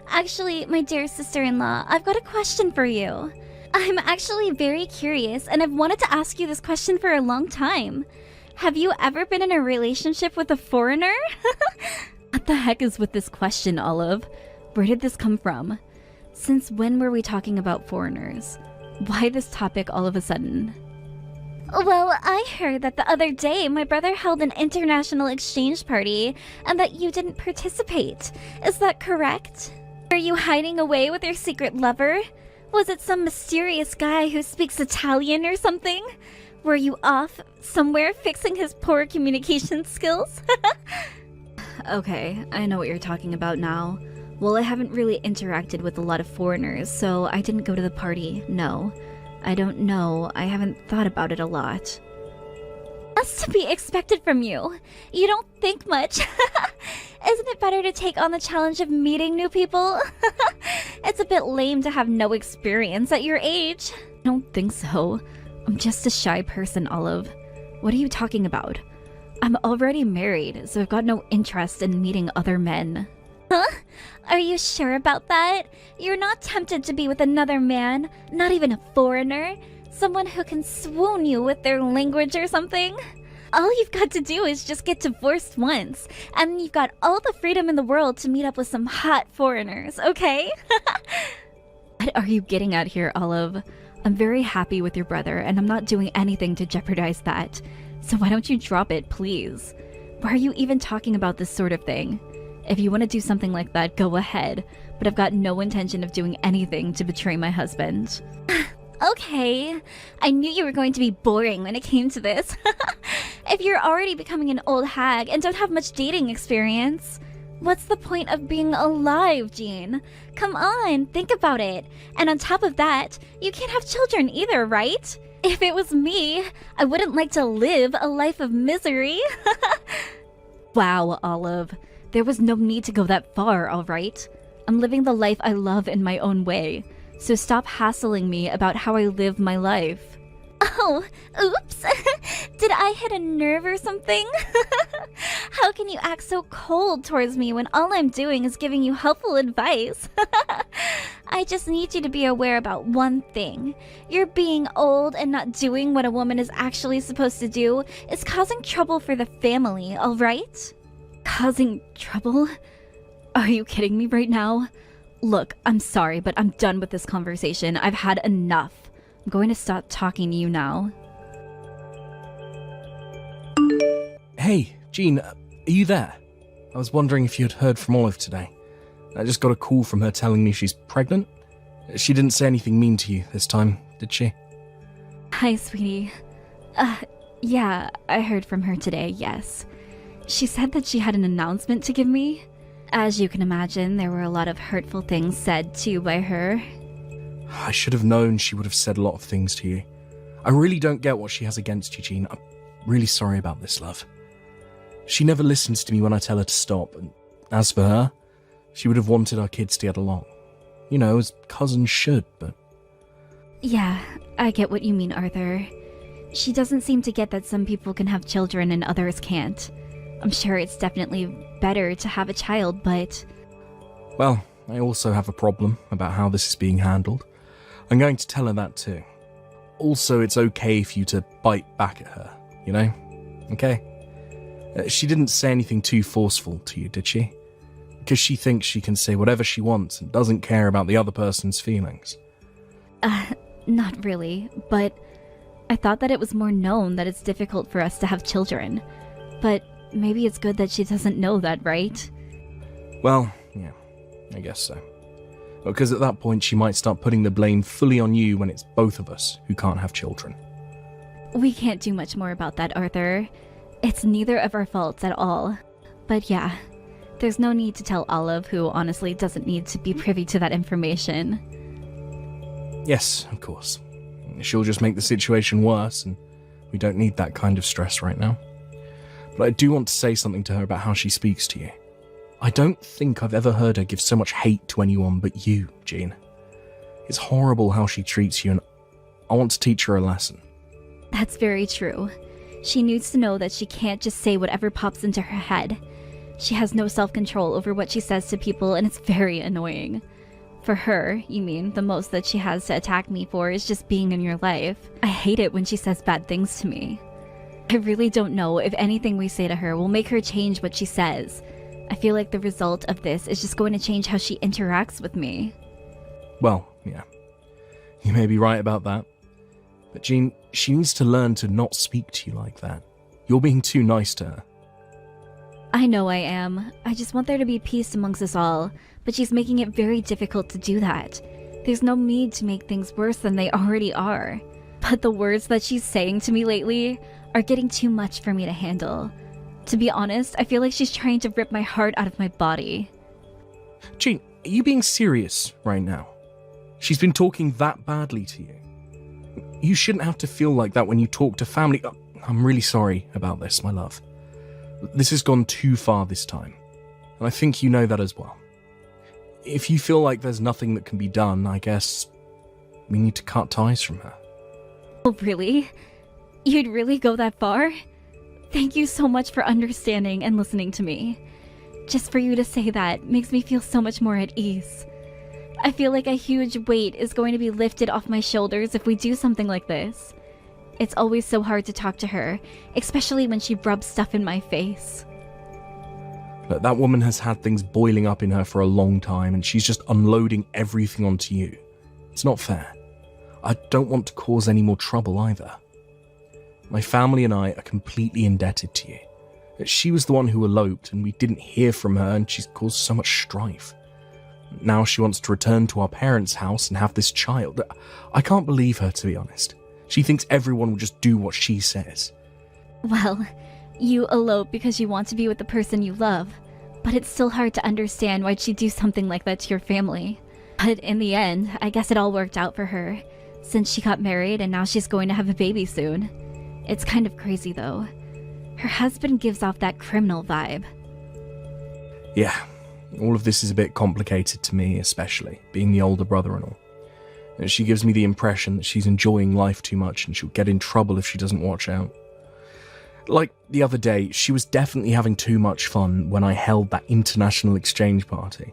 Actually, my dear sister-in-law, I've got a question for you. I'm actually very curious, and I've wanted to ask you this question for a long time. Have you ever been in a relationship with a foreigner? What the heck is with this question, Olive? Where did this come from? Since when were we talking about foreigners? Why this topic all of a sudden? Well, I heard that the other day my brother held an international exchange party and that you didn't participate. Is that correct? Are you hiding away with your secret lover? Was it some mysterious guy who speaks Italian or something? Were you off somewhere fixing his poor communication skills? Okay, I know what you're talking about now. Well, I haven't really interacted with a lot of foreigners, so I didn't go to the party, no. I don't know, I haven't thought about it a lot. That's to be expected from you. You don't think much. Isn't it better to take on the challenge of meeting new people? It's a bit lame to have no experience at your age. I don't think so. I'm just a shy person, Olive. What are you talking about? I'm already married, so I've got no interest in meeting other men. Huh? Are you sure about that? You're not tempted to be with another man, not even a foreigner? Someone who can swoon you with their language or something? All you've got to do is just get divorced once, and you've got all the freedom in the world to meet up with some hot foreigners, okay? What are you getting at here, Olive? I'm very happy with your brother, and I'm not doing anything to jeopardize that. So why don't you drop it, please? Why are you even talking about this sort of thing? If you want to do something like that, go ahead. But I've got no intention of doing anything to betray my husband. Okay, I knew you were going to be boring when it came to this. If you're already becoming an old hag and don't have much dating experience, what's the point of being alive, Jean? Come on, think about it. And on top of that, you can't have children either, right? If it was me, I wouldn't like to live a life of misery. Wow, Olive. There was no need to go that far, alright? I'm living the life I love in my own way. So stop hassling me about how I live my life. Oh, oops. Did I hit a nerve or something? How can you act so cold towards me when all I'm doing is giving you helpful advice? I just need you to be aware about one thing. You're being old and not doing what a woman is actually supposed to do is causing trouble for the family, alright? Causing trouble? Are you kidding me right now? Look, I'm sorry, but I'm done with this conversation. I've had enough. I'm going to stop talking to you now. Hey, Jean, are you there? I was wondering if you had heard from Olive today. I just got a call from her telling me she's pregnant. She didn't say anything mean to you this time, did she? Hi, sweetie. Yeah, I heard from her today, yes. She said that she had an announcement to give me. As you can imagine, there were a lot of hurtful things said to you by her. I should have known she would have said a lot of things to you. I really don't get what she has against you, Jean. I'm really sorry about this, love. She never listens to me when I tell her to stop, and as for her, she would have wanted our kids to get along. You know, as cousins should, but... Yeah, I get what you mean, Arthur. She doesn't seem to get that some people can have children and others can't. I'm sure it's definitely better to have a child, but... Well, I also have a problem about how this is being handled. I'm going to tell her that too. Also, it's okay for you to bite back at her, you know? Okay? She didn't say anything too forceful to you, did she? Because she thinks she can say whatever she wants and doesn't care about the other person's feelings. Not really, but I thought that it was more known that it's difficult for us to have children. But maybe it's good that she doesn't know that, right? Well, yeah, I guess so. Because at that point she might start putting the blame fully on you when it's both of us who can't have children. We can't do much more about that, Arthur. It's neither of our faults at all. But yeah, there's no need to tell Olive, who honestly doesn't need to be privy to that information. Yes, of course. She'll just make the situation worse, and we don't need that kind of stress right now. But I do want to say something to her about how she speaks to you. I don't think I've ever heard her give so much hate to anyone but you, Jean. It's horrible how she treats you, and I want to teach her a lesson. That's very true. She needs to know that she can't just say whatever pops into her head. She has no self-control over what she says to people, and it's very annoying. For her, you mean, the most that she has to attack me for is just being in your life. I hate it when she says bad things to me. I really don't know if anything we say to her will make her change what she says. I feel like the result of this is just going to change how she interacts with me. Well, yeah. You may be right about that. But Jean, she needs to learn to not speak to you like that. You're being too nice to her. I know I am. I just want there to be peace amongst us all, but she's making it very difficult to do that. There's no need to make things worse than they already are. But the words that she's saying to me lately are getting too much for me to handle. To be honest, I feel like she's trying to rip my heart out of my body. Jean, are you being serious right now? She's been talking that badly to you. You shouldn't have to feel like that when you talk to family. I'm really sorry about this, my love. This has gone too far this time, and I think you know that as well. If you feel like there's nothing that can be done, I guess we need to cut ties from her. Oh, really? You'd really go that far? Thank you so much for understanding and listening to me. Just for you to say that makes me feel so much more at ease. I feel like a huge weight is going to be lifted off my shoulders if we do something like this. It's always so hard to talk to her, especially when she rubs stuff in my face. Look, that woman has had things boiling up in her for a long time, and she's just unloading everything onto you. It's not fair. I don't want to cause any more trouble either. My family and I are completely indebted to you. She was the one who eloped, and we didn't hear from her, and she's caused so much strife. Now she wants to return to our parents' house and have this child. I can't believe her, to be honest. She thinks everyone will just do what she says. Well, you elope because you want to be with the person you love, but it's still hard to understand why'd she do something like that to your family. But in the end, I guess it all worked out for her, since she got married and now she's going to have a baby soon. It's kind of crazy though. Her husband gives off that criminal vibe. Yeah, all of this is a bit complicated to me, especially, being the older brother and all. She gives me the impression that she's enjoying life too much and she'll get in trouble if she doesn't watch out. Like the other day, she was definitely having too much fun when I held that international exchange party.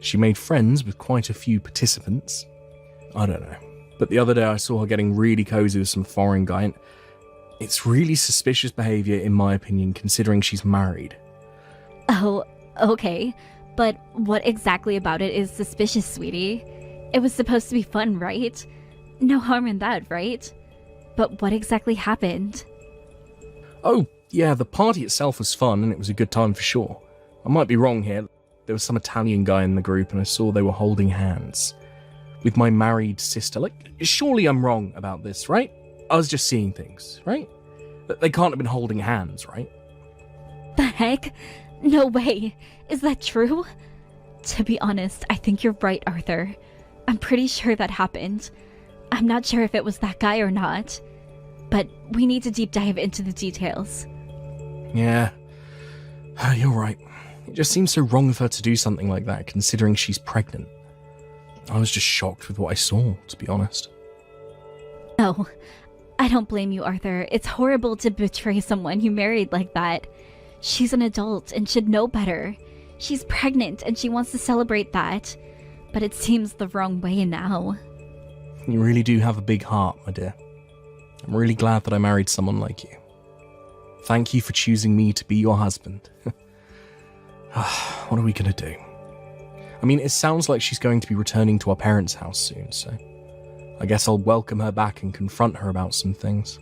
She made friends with quite a few participants. I don't know. But the other day I saw her getting really cozy with some foreign guy, and it's really suspicious behaviour in my opinion, considering she's married. Oh, okay. But what exactly about it is suspicious, sweetie? It was supposed to be fun, right? No harm in that, right? But what exactly happened? Oh, yeah, the party itself was fun and it was a good time for sure. I might be wrong here. There was some Italian guy in the group and I saw they were holding hands with my married sister. Like, surely I'm wrong about this, right? I was just seeing things, right? They can't have been holding hands, right? The heck? No way. Is that true? To be honest, I think you're right, Arthur. I'm pretty sure that happened. I'm not sure if it was that guy or not. But we need to deep dive into the details. Yeah, you're right. It just seems so wrong of her to do something like that, considering she's pregnant. I was just shocked with what I saw, to be honest. No, I don't blame you, Arthur. It's horrible to betray someone you married like that. She's an adult and should know better. She's pregnant and she wants to celebrate that. But it seems the wrong way now. You really do have a big heart, my dear. I'm really glad that I married someone like you. Thank you for choosing me to be your husband. What are we gonna do? I mean, it sounds like she's going to be returning to our parents' house soon, so I guess I'll welcome her back and confront her about some things.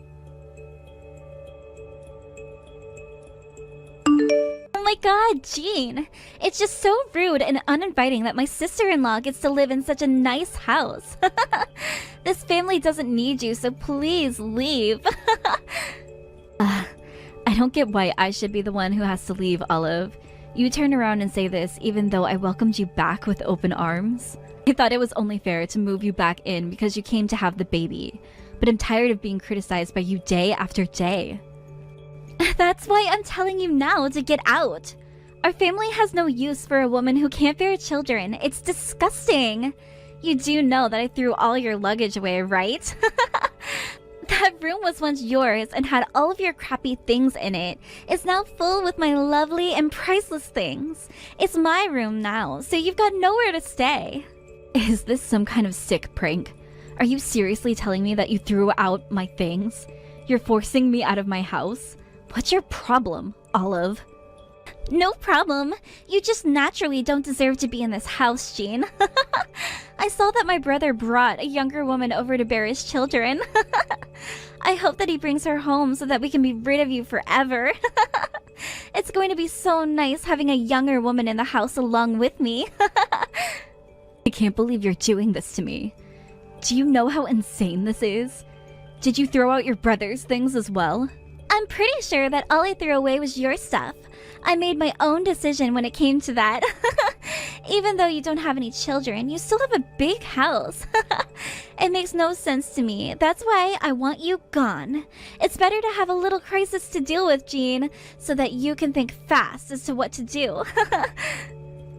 Oh my god, Jean. It's just so rude and uninviting that my sister-in-law gets to live in such a nice house. This family doesn't need you, so please leave. I don't get why I should be the one who has to leave, Olive. You turn around and say this even though I welcomed you back with open arms. I thought it was only fair to move you back in because you came to have the baby. But I'm tired of being criticized by you day after day. That's why I'm telling you now to get out. Our family has no use for a woman who can't bear children. It's disgusting. You do know that I threw all your luggage away, right? That room was once yours and had all of your crappy things in it. It's now full with my lovely and priceless things. It's my room now, so you've got nowhere to stay. Is this some kind of sick prank? Are you seriously telling me that you threw out my things? You're forcing me out of my house? What's your problem, Olive? No problem. You just naturally don't deserve to be in this house, Jean. I saw that my brother brought a younger woman over to bear his children. I hope that he brings her home so that we can be rid of you forever. It's going to be so nice having a younger woman in the house along with me. I can't believe you're doing this to me. Do you know how insane this is? Did you throw out your brother's things as well? I'm pretty sure that all I threw away was your stuff. I made my own decision when it came to that. Even though you don't have any children, you still have a big house. It makes no sense to me. That's why I want you gone. It's better to have a little crisis to deal with, Jean, so that you can think fast as to what to do.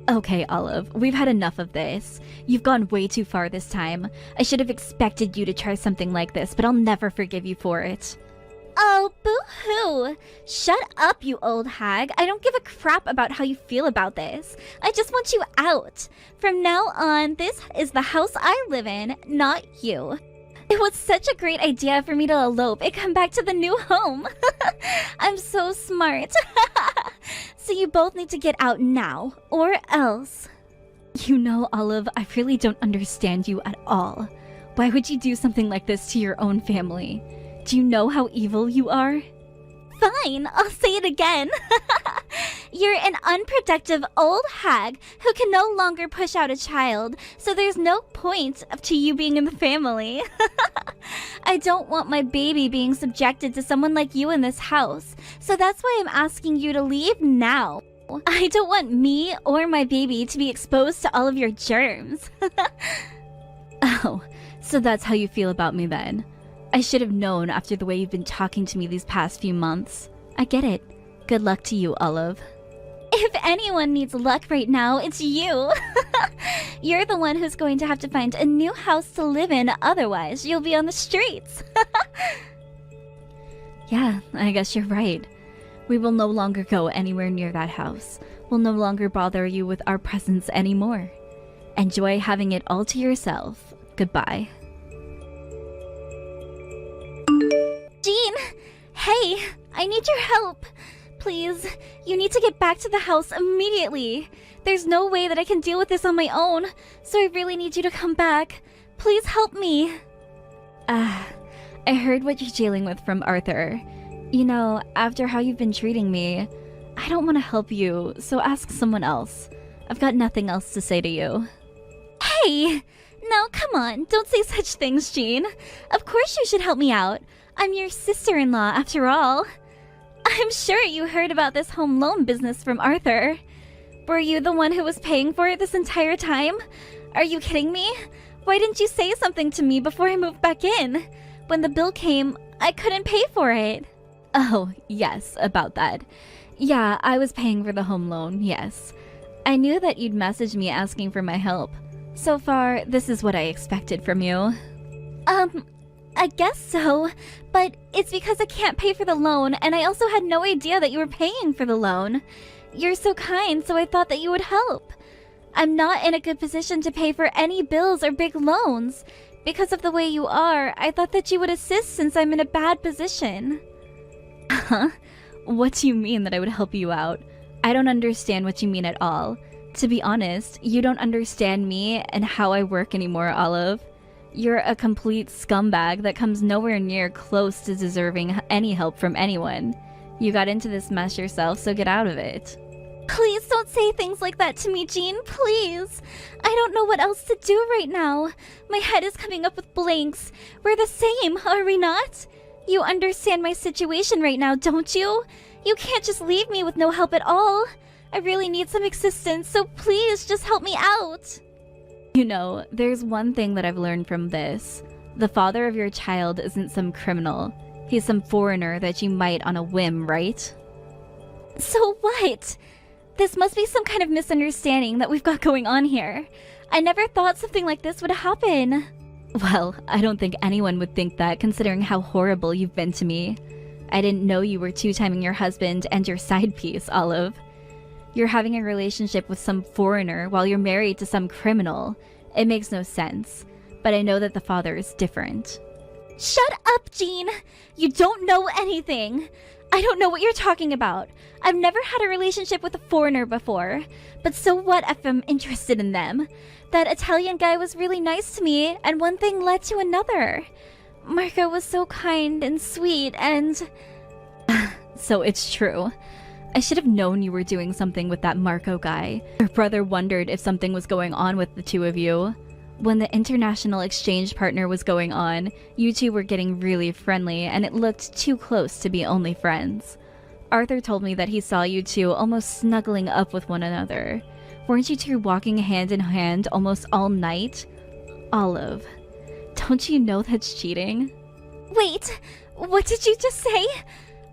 Okay, Olive, we've had enough of this. You've gone way too far this time. I should have expected you to try something like this, but I'll never forgive you for it. Oh, boo-hoo! Shut up, you old hag. I don't give a crap about how you feel about this. I just want you out. From now on, this is the house I live in, not you. It was such a great idea for me to elope and come back to the new home. I'm so smart. So you both need to get out now, or else. You know, Olive, I really don't understand you at all. Why would you do something like this to your own family? Do you know how evil you are? Fine, I'll say it again. You're an unproductive old hag who can no longer push out a child, so there's no point to you being in the family. I don't want my baby being subjected to someone like you in this house, so that's why I'm asking you to leave now. I don't want me or my baby to be exposed to all of your germs. Oh, so that's how you feel about me then. I should have known after the way you've been talking to me these past few months. I get it. Good luck to you, Olive. If anyone needs luck right now, it's you. You're the one who's going to have to find a new house to live in, otherwise you'll be on the streets. Yeah, I guess you're right. We will no longer go anywhere near that house. We'll no longer bother you with our presence anymore. Enjoy having it all to yourself. Goodbye. Jean! Hey! I need your help! Please, you need to get back to the house immediately. There's no way that I can deal with this on my own, so I really need you to come back. Please help me. I heard what you're dealing with from Arthur. You know, after how you've been treating me, I don't want to help you, so ask someone else. I've got nothing else to say to you. Hey! No, come on, don't say such things, Jean. Of course you should help me out. I'm your sister-in-law, after all. I'm sure you heard about this home loan business from Arthur. Were you the one who was paying for it this entire time? Are you kidding me? Why didn't you say something to me before I moved back in? When the bill came, I couldn't pay for it. Oh, yes, about that. Yeah, I was paying for the home loan, yes. I knew that you'd message me asking for my help. So far, this is what I expected from you. I guess so, but it's because I can't pay for the loan, and I also had no idea that you were paying for the loan. You're so kind, so I thought that you would help. I'm not in a good position to pay for any bills or big loans. Because of the way you are, I thought that you would assist since I'm in a bad position. Huh? What do you mean that I would help you out? I don't understand what you mean at all. To be honest, you don't understand me and how I work anymore, Olive. You're a complete scumbag that comes nowhere near close to deserving any help from anyone. You got into this mess yourself, so get out of it. Please don't say things like that to me, Jean, please. I don't know what else to do right now. My head is coming up with blanks. We're the same, are we not? You understand my situation right now, don't you? You can't just leave me with no help at all. I really need some assistance, so please just help me out. You know, there's one thing that I've learned from this. The father of your child isn't some criminal. He's some foreigner that you might on a whim, right? So what? This must be some kind of misunderstanding that we've got going on here. I never thought something like this would happen. Well, I don't think anyone would think that, considering how horrible you've been to me. I didn't know you were two-timing your husband and your side piece, Olive. You're having a relationship with some foreigner while you're married to some criminal. It makes no sense, but I know that the father is different. Shut up, Jean! You don't know anything! I don't know what you're talking about. I've never had a relationship with a foreigner before. But so what if I'm interested in them? That Italian guy was really nice to me, and one thing led to another. Marco was so kind and sweet, and... So it's true. I should have known you were doing something with that Marco guy. Your brother wondered if something was going on with the two of you. When the international exchange partner was going on, you two were getting really friendly, and it looked too close to be only friends. Arthur told me that he saw you two almost snuggling up with one another. Weren't you two walking hand in hand almost all night? Olive, don't you know that's cheating? Wait, what did you just say?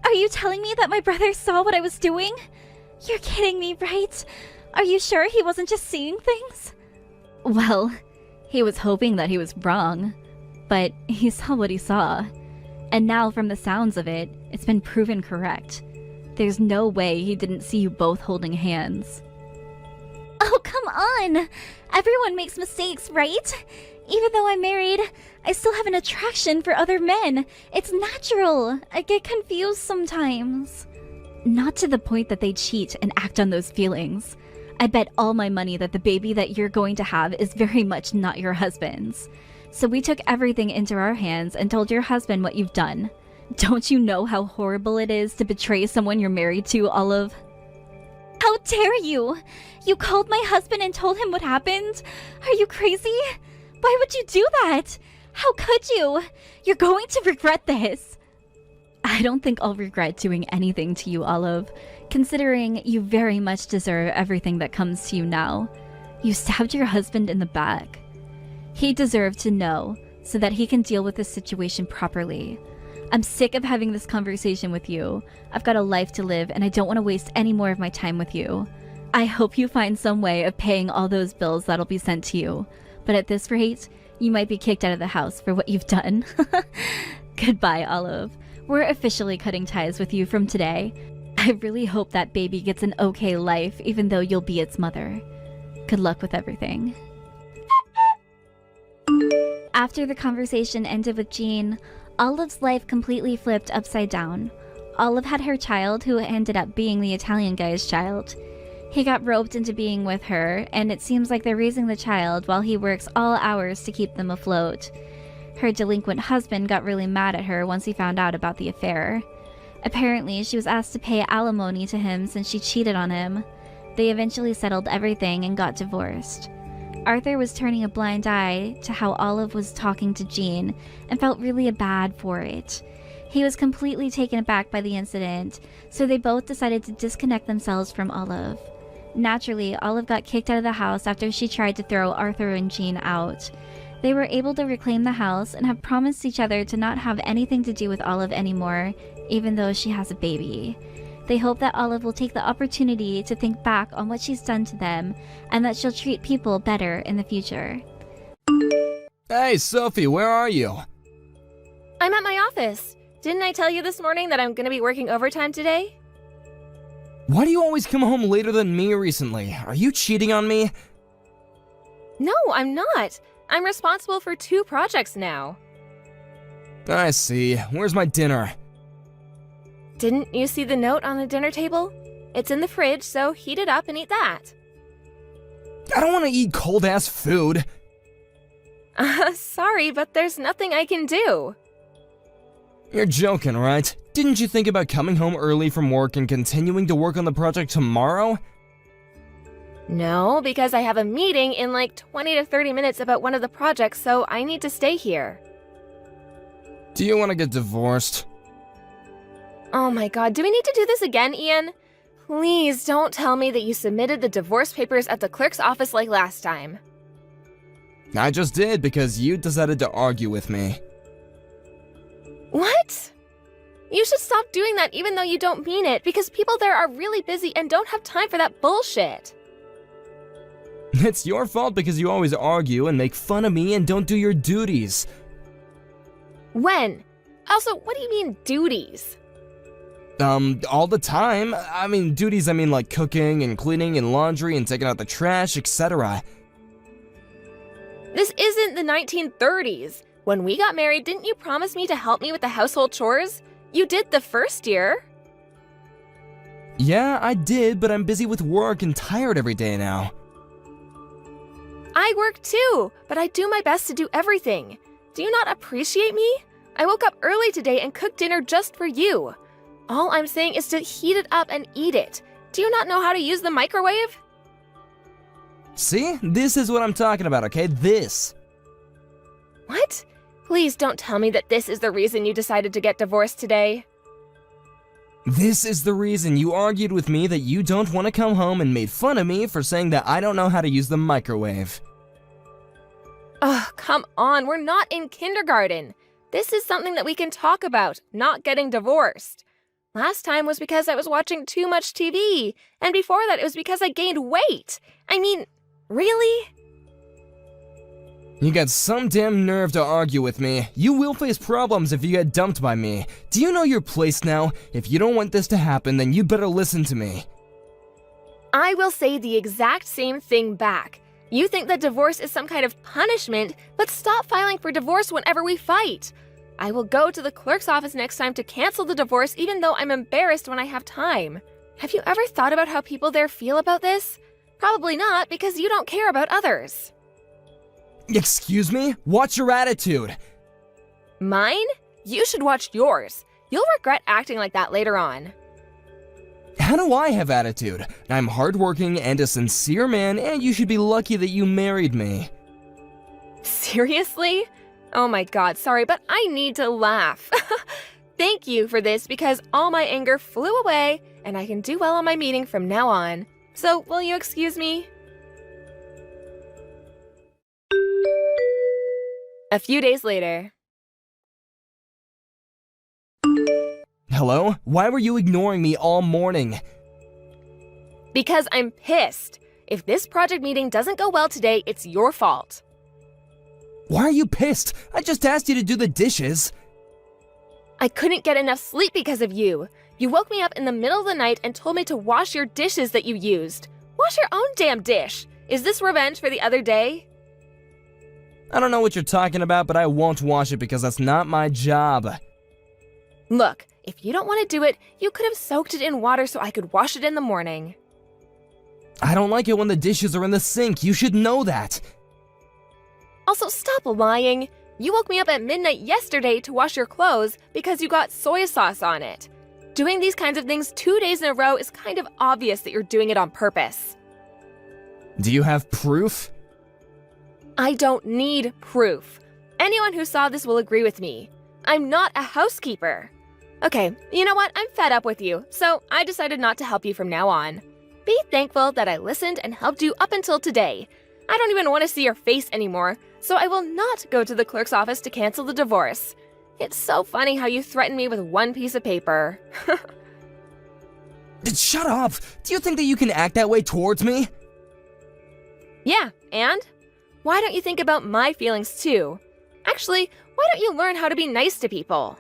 Are you telling me that my brother saw what I was doing? You're kidding me, right? Are you sure he wasn't just seeing things? Well, he was hoping that he was wrong, but he saw what he saw. And now, from the sounds of it, it's been proven correct. There's no way he didn't see you both holding hands. Oh, come on! Everyone makes mistakes, right? Even though I'm married, I still have an attraction for other men. It's natural. I get confused sometimes. Not to the point that they cheat and act on those feelings. I bet all my money that the baby that you're going to have is very much not your husband's. So we took everything into our hands and told your husband what you've done. Don't you know how horrible it is to betray someone you're married to, Olive? How dare you! You called my husband and told him what happened? Are you crazy? Why would you do that? How could you? You're going to regret this. I don't think I'll regret doing anything to you, Olive, considering you very much deserve everything that comes to you now. You stabbed your husband in the back. He deserved to know so that he can deal with this situation properly. I'm sick of having this conversation with you. I've got a life to live and I don't want to waste any more of my time with you. I hope you find some way of paying all those bills that'll be sent to you. But at this rate, you might be kicked out of the house for what you've done. Goodbye, Olive. We're officially cutting ties with you from today. I really hope that baby gets an okay life, even though you'll be its mother. Good luck with everything. After the conversation ended with Jean, Olive's life completely flipped upside down. Olive had her child, who ended up being the Italian guy's child. He got roped into being with her, and it seems like they're raising the child while he works all hours to keep them afloat. Her delinquent husband got really mad at her once he found out about the affair. Apparently, she was asked to pay alimony to him since she cheated on him. They eventually settled everything and got divorced. Arthur was turning a blind eye to how Olive was talking to Jean and felt really bad for it. He was completely taken aback by the incident, so they both decided to disconnect themselves from Olive. Naturally, Olive got kicked out of the house after she tried to throw Arthur and Jean out. They were able to reclaim the house and have promised each other to not have anything to do with Olive anymore, even though she has a baby. They hope that Olive will take the opportunity to think back on what she's done to them, and that she'll treat people better in the future. Hey, Sophie, where are you? I'm at my office. Didn't I tell you this morning that I'm gonna be working overtime today? Why do you always come home later than me recently? Are you cheating on me? No, I'm not. I'm responsible for 2 projects now. I see. Where's my dinner? Didn't you see the note on the dinner table? It's in the fridge, so heat it up and eat that. I don't want to eat cold-ass food. Sorry, but there's nothing I can do. You're joking, right? Didn't you think about coming home early from work and continuing to work on the project tomorrow? No, because I have a meeting in like 20 to 30 minutes about one of the projects, so I need to stay here. Do you want to get divorced? Oh my god, do we need to do this again, Ian? Please don't tell me that you submitted the divorce papers at the clerk's office like last time. I just did because you decided to argue with me. What? You should stop doing that even though you don't mean it, because people there are really busy and don't have time for that bullshit. It's your fault because you always argue and make fun of me and don't do your duties. When? Also, what do you mean, duties? All the time. I mean, duties, I mean like cooking and cleaning and laundry and taking out the trash, etc. This isn't the 1930s. When we got married, didn't you promise me to help me with the household chores? You did the first year. Yeah, I did, but I'm busy with work and tired every day now. I work too, but I do my best to do everything. Do you not appreciate me? I woke up early today and cooked dinner just for you. All I'm saying is to heat it up and eat it. Do you not know how to use the microwave? See? This is what I'm talking about, okay? This. What? Please don't tell me that this is the reason you decided to get divorced today. This is the reason you argued with me that you don't want to come home and made fun of me for saying that I don't know how to use the microwave. Ugh, come on, we're not in kindergarten. This is something that we can talk about, not getting divorced. Last time was because I was watching too much TV, and before that it was because I gained weight. I mean, really? You got some damn nerve to argue with me. You will face problems if you get dumped by me. Do you know your place now? If you don't want this to happen, then you better listen to me. I will say the exact same thing back. You think that divorce is some kind of punishment, but stop filing for divorce whenever we fight. I will go to the clerk's office next time to cancel the divorce even though I'm embarrassed when I have time. Have you ever thought about how people there feel about this? Probably not, because you don't care about others. Excuse me? Watch your attitude. Mine? You should watch yours. You'll regret acting like that later on. How do I have attitude? I'm hardworking and a sincere man, and you should be lucky that you married me. Seriously? Oh my god, sorry, but I need to laugh. Thank you for this because all my anger flew away and I can do well on my meeting from now on. So, will you excuse me? A few days later. Hello? Why were you ignoring me all morning? Because I'm pissed. If this project meeting doesn't go well today, it's your fault. Why are you pissed? I just asked you to do the dishes. I couldn't get enough sleep because of you. You woke me up in the middle of the night and told me to wash your dishes that you used. Wash your own damn dish. Is this revenge for the other day? I don't know what you're talking about, but I won't wash it because that's not my job. Look, if you don't want to do it, you could have soaked it in water so I could wash it in the morning. I don't like it when the dishes are in the sink. You should know that. Also, stop lying. You woke me up at midnight yesterday to wash your clothes because you got soy sauce on it. Doing these kinds of things 2 days in a row is kind of obvious that you're doing it on purpose. Do you have proof? I don't need proof. Anyone who saw this will agree with me. I'm not a housekeeper. Okay, you know what? I'm fed up with you, so I decided not to help you from now on. Be thankful that I listened and helped you up until today. I don't even want to see your face anymore, so I will not go to the clerk's office to cancel the divorce. It's so funny how you threaten me with one piece of paper. Shut up! Do you think that you can act that way towards me? Yeah, and? Why don't you think about my feelings too? Actually, why don't you learn how to be nice to people?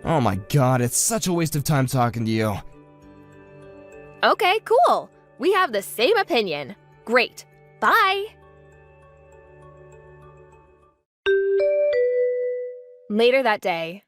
Oh my god, it's such a waste of time talking to you. Okay, cool. We have the same opinion. Great. Bye. Later that day.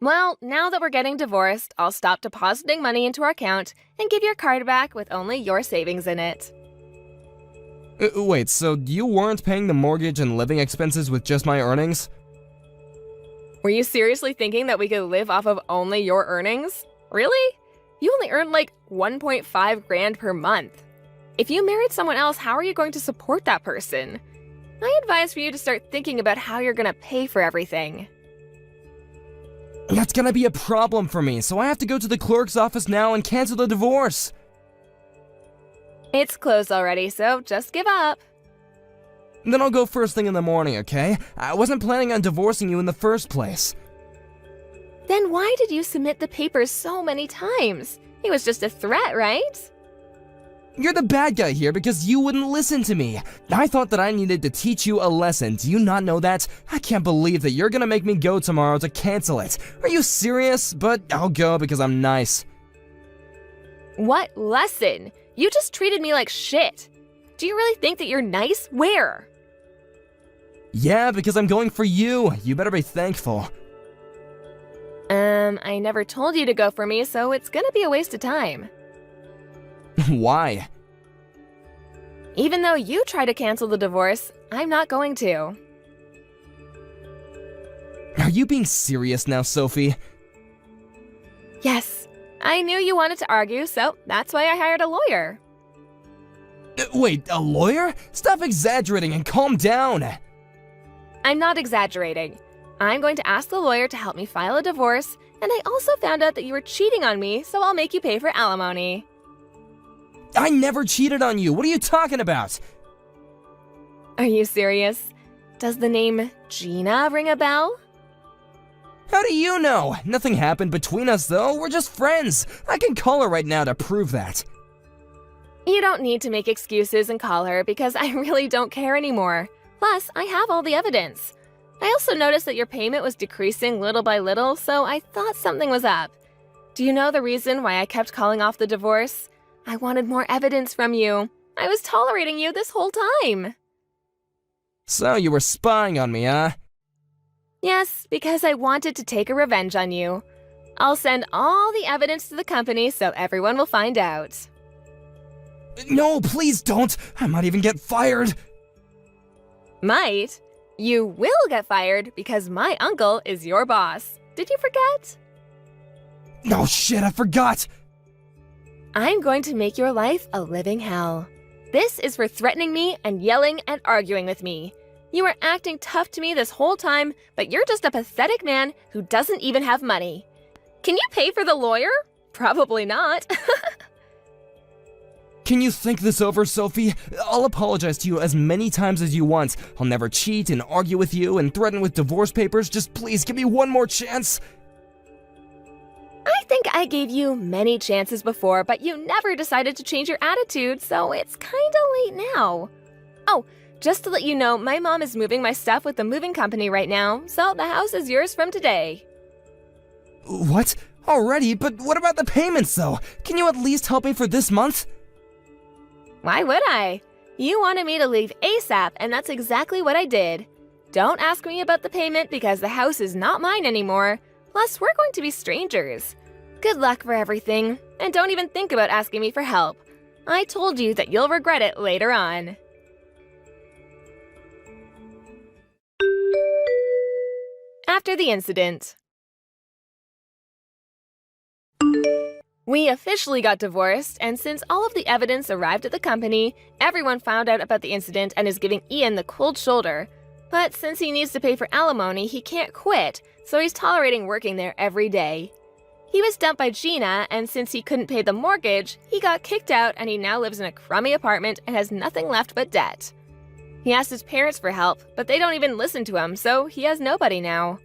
Well, now that we're getting divorced, I'll stop depositing money into our account and give your card back with only your savings in it. Wait, so you weren't paying the mortgage and living expenses with just my earnings? Were you seriously thinking that we could live off of only your earnings? Really? You only earn like 1.5 grand per month. If you married someone else, how are you going to support that person? I advise for you to start thinking about how you're gonna pay for everything. That's gonna be a problem for me, so I have to go to the clerk's office now and cancel the divorce. It's closed already, so just give up. Then I'll go first thing in the morning, okay? I wasn't planning on divorcing you in the first place. Then why did you submit the papers so many times? It was just a threat, right? You're the bad guy here because you wouldn't listen to me. I thought that I needed to teach you a lesson. Do you not know that? I can't believe that you're gonna make me go tomorrow to cancel it. Are you serious? But I'll go because I'm nice. What lesson? You just treated me like shit. Do you really think that you're nice? Where? Yeah, because I'm going for you. You better be thankful. I never told you to go for me, so it's gonna be a waste of time. Why? Even though you try to cancel the divorce, I'm not going to. Are you being serious now, Sophie? Yes, I knew you wanted to argue, so that's why I hired a lawyer. Wait, a lawyer? Stop exaggerating and calm down. I'm not exaggerating. I'm going to ask the lawyer to help me file a divorce, and I also found out that you were cheating on me, so I'll make you pay for alimony. I never cheated on you. What are you talking about? Are you serious? Does the name Gina ring a bell? How do you know? Nothing happened between us, though. We're just friends. I can call her right now to prove that. You don't need to make excuses and call her because I really don't care anymore. Plus, I have all the evidence. I also noticed that your payment was decreasing little by little, so I thought something was up. Do you know the reason why I kept calling off the divorce? I wanted more evidence from you. I was tolerating you this whole time. So you were spying on me, huh? Yes, because I wanted to take a revenge on you. I'll send all the evidence to the company so everyone will find out. No, please don't. I might even get fired. Might? You will get fired because my uncle is your boss. Did you forget? Oh shit, I forgot. I'm going to make your life a living hell. This is for threatening me and yelling and arguing with me. You were acting tough to me this whole time, but you're just a pathetic man who doesn't even have money. Can you pay for the lawyer? Probably not. Can you think this over, Sophie? I'll apologize to you as many times as you want. I'll never cheat and argue with you and threaten with divorce papers. Just please give me one more chance. I think I gave you many chances before, but you never decided to change your attitude, so it's kinda late now. Oh, just to let you know, my mom is moving my stuff with the moving company right now, so the house is yours from today. What? Already? But what about the payments, though? Can you at least help me for this month? Why would I? You wanted me to leave ASAP, and that's exactly what I did. Don't ask me about the payment because the house is not mine anymore. Plus, we're going to be strangers. Good luck for everything, and don't even think about asking me for help. I told you that you'll regret it later on. After the incident. We officially got divorced, and since all of the evidence arrived at the company, everyone found out about the incident and is giving Ian the cold shoulder. But since he needs to pay for alimony, he can't quit, so he's tolerating working there every day. He was dumped by Gina, and since he couldn't pay the mortgage, he got kicked out and he now lives in a crummy apartment and has nothing left but debt. He asked his parents for help, but they don't even listen to him, so he has nobody now.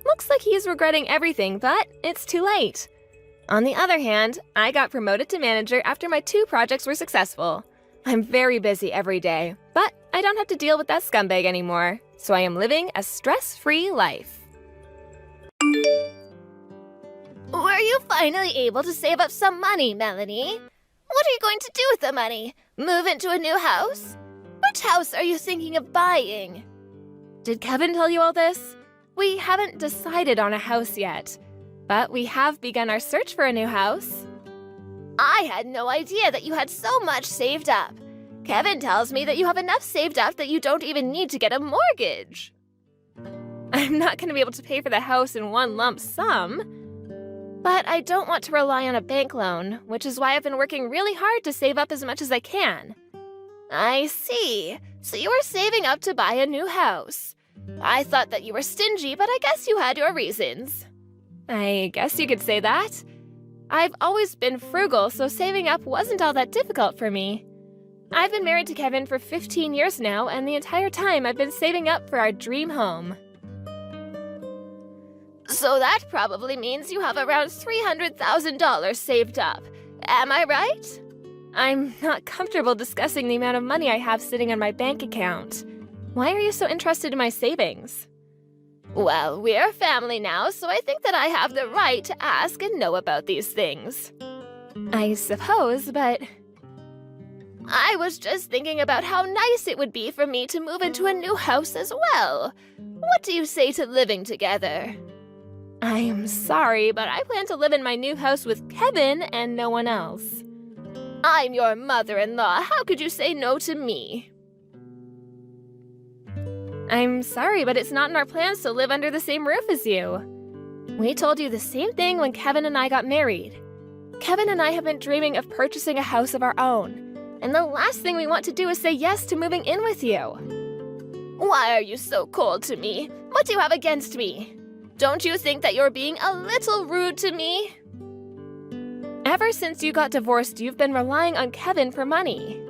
Looks like he's regretting everything, but it's too late. On the other hand, I got promoted to manager after my 2 projects were successful. I'm very busy every day, but I don't have to deal with that scumbag anymore, so I am living a stress-free life. Were you finally able to save up some money, Melanie? What are you going to do with the money? Move into a new house? Which house are you thinking of buying? Did Kevin tell you all this? We haven't decided on a house yet. But we have begun our search for a new house. I had no idea that you had so much saved up. Kevin tells me that you have enough saved up that you don't even need to get a mortgage. I'm not going to be able to pay for the house in one lump sum. But I don't want to rely on a bank loan, which is why I've been working really hard to save up as much as I can. I see. So you are saving up to buy a new house. I thought that you were stingy, but I guess you had your reasons. I guess you could say that. I've always been frugal, so saving up wasn't all that difficult for me. I've been married to Kevin for 15 years now, and the entire time I've been saving up for our dream home. So that probably means you have around $300,000 saved up. Am I right? I'm not comfortable discussing the amount of money I have sitting on my bank account. Why are you so interested in my savings? Well, we're family now, so I think that I have the right to ask and know about these things. I suppose, but I was just thinking about how nice it would be for me to move into a new house as well. What do you say to living together? I am sorry, but I plan to live in my new house with Kevin and no one else. I'm your mother-in-law. How could you say no to me? I'm sorry, but it's not in our plans to live under the same roof as you. We told you the same thing when Kevin and I got married. Kevin and I have been dreaming of purchasing a house of our own, and the last thing we want to do is say yes to moving in with you. Why are you so cold to me? What do you have against me? Don't you think that you're being a little rude to me? Ever since you got divorced, you've been relying on Kevin for money.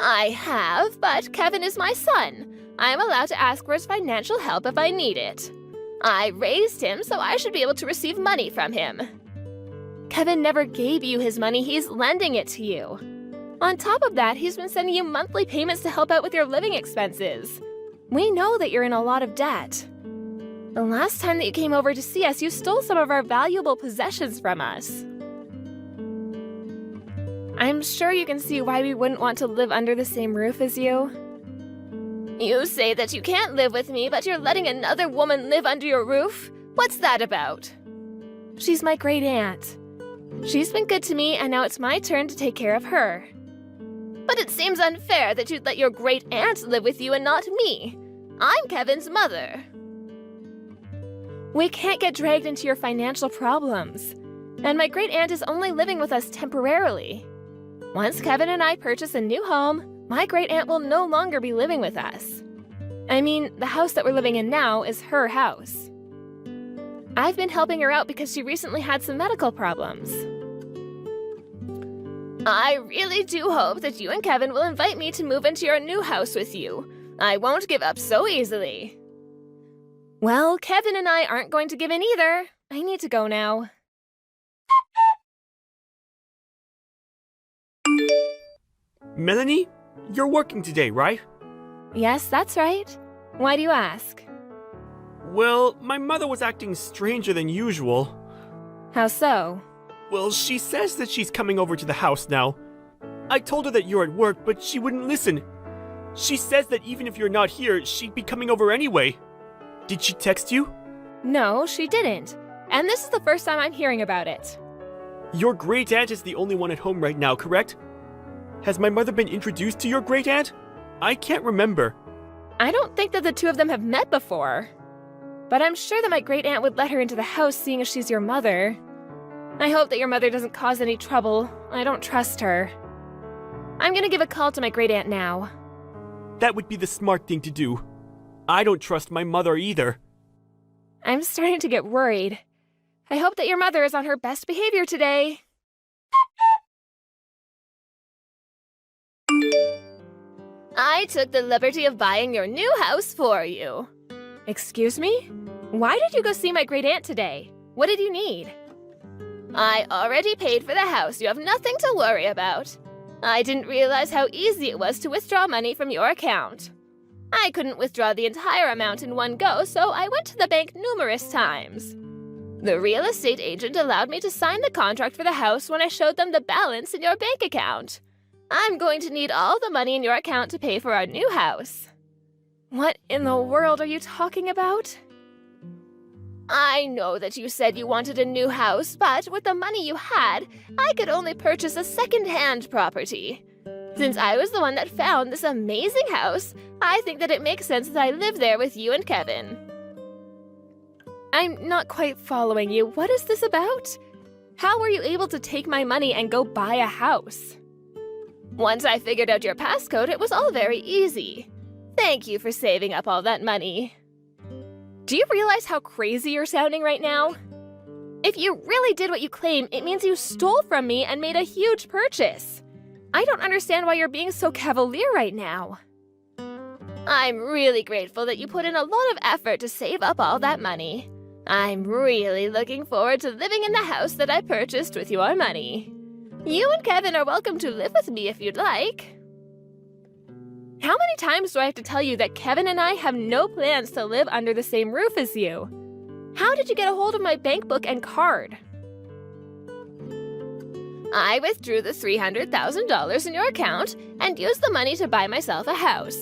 I have, but Kevin is my son. I'm allowed to ask for his financial help if I need it. I raised him, so I should be able to receive money from him. Kevin never gave you his money, he's lending it to you. On top of that, he's been sending you monthly payments to help out with your living expenses. We know that you're in a lot of debt. The last time that you came over to see us, you stole some of our valuable possessions from us. I'm sure you can see why we wouldn't want to live under the same roof as you. You say that you can't live with me, but you're letting another woman live under your roof? What's that about? She's my great aunt. She's been good to me, and now it's my turn to take care of her. But it seems unfair that you'd let your great aunt live with you and not me. I'm Kevin's mother. We can't get dragged into your financial problems. And my great aunt is only living with us temporarily. Once Kevin and I purchase a new home, my great aunt will no longer be living with us. I mean, the house that we're living in now is her house. I've been helping her out because she recently had some medical problems. I really do hope that you and Kevin will invite me to move into your new house with you. I won't give up so easily. Well, Kevin and I aren't going to give in either. I need to go now. Melanie, you're working today, right? Yes, that's right. Why do you ask? Well, my mother was acting stranger than usual. How so? Well, she says that she's coming over to the house now. I told her that you're at work, but she wouldn't listen. She says that even if you're not here, she'd be coming over anyway. Did she text you? No, she didn't. And this is the first time I'm hearing about it. Your great aunt is the only one at home right now, correct? Has my mother been introduced to your great aunt? I can't remember. I don't think that the two of them have met before. But I'm sure that my great aunt would let her into the house seeing as she's your mother. I hope that your mother doesn't cause any trouble. I don't trust her. I'm gonna give a call to my great aunt now. That would be the smart thing to do. I don't trust my mother either. I'm starting to get worried. I hope that your mother is on her best behavior today. I took the liberty of buying your new house for you. Excuse me? Why did you go see my great aunt today? What did you need? I already paid for the house. You have nothing to worry about. I didn't realize how easy it was to withdraw money from your account. I couldn't withdraw the entire amount in one go, so I went to the bank numerous times. The real estate agent allowed me to sign the contract for the house when I showed them the balance in your bank account. I'm going to need all the money in your account to pay for our new house. What in the world are you talking about? I know that you said you wanted a new house, but with the money you had, I could only purchase a second-hand property. Since I was the one that found this amazing house, I think that it makes sense that I live there with you and Kevin. I'm not quite following you. What is this about? How were you able to take my money and go buy a house? Once I figured out your passcode, it was all very easy. Thank you for saving up all that money. Do you realize how crazy you're sounding right now? If you really did what you claim, it means you stole from me and made a huge purchase. I don't understand why you're being so cavalier right now. I'm really grateful that you put in a lot of effort to save up all that money. I'm really looking forward to living in the house that I purchased with your money. You and Kevin are welcome to live with me if you'd like. How many times do I have to tell you that Kevin and I have no plans to live under the same roof as you? How did you get a hold of my bank book and card? I withdrew the $300,000 in your account and used the money to buy myself a house.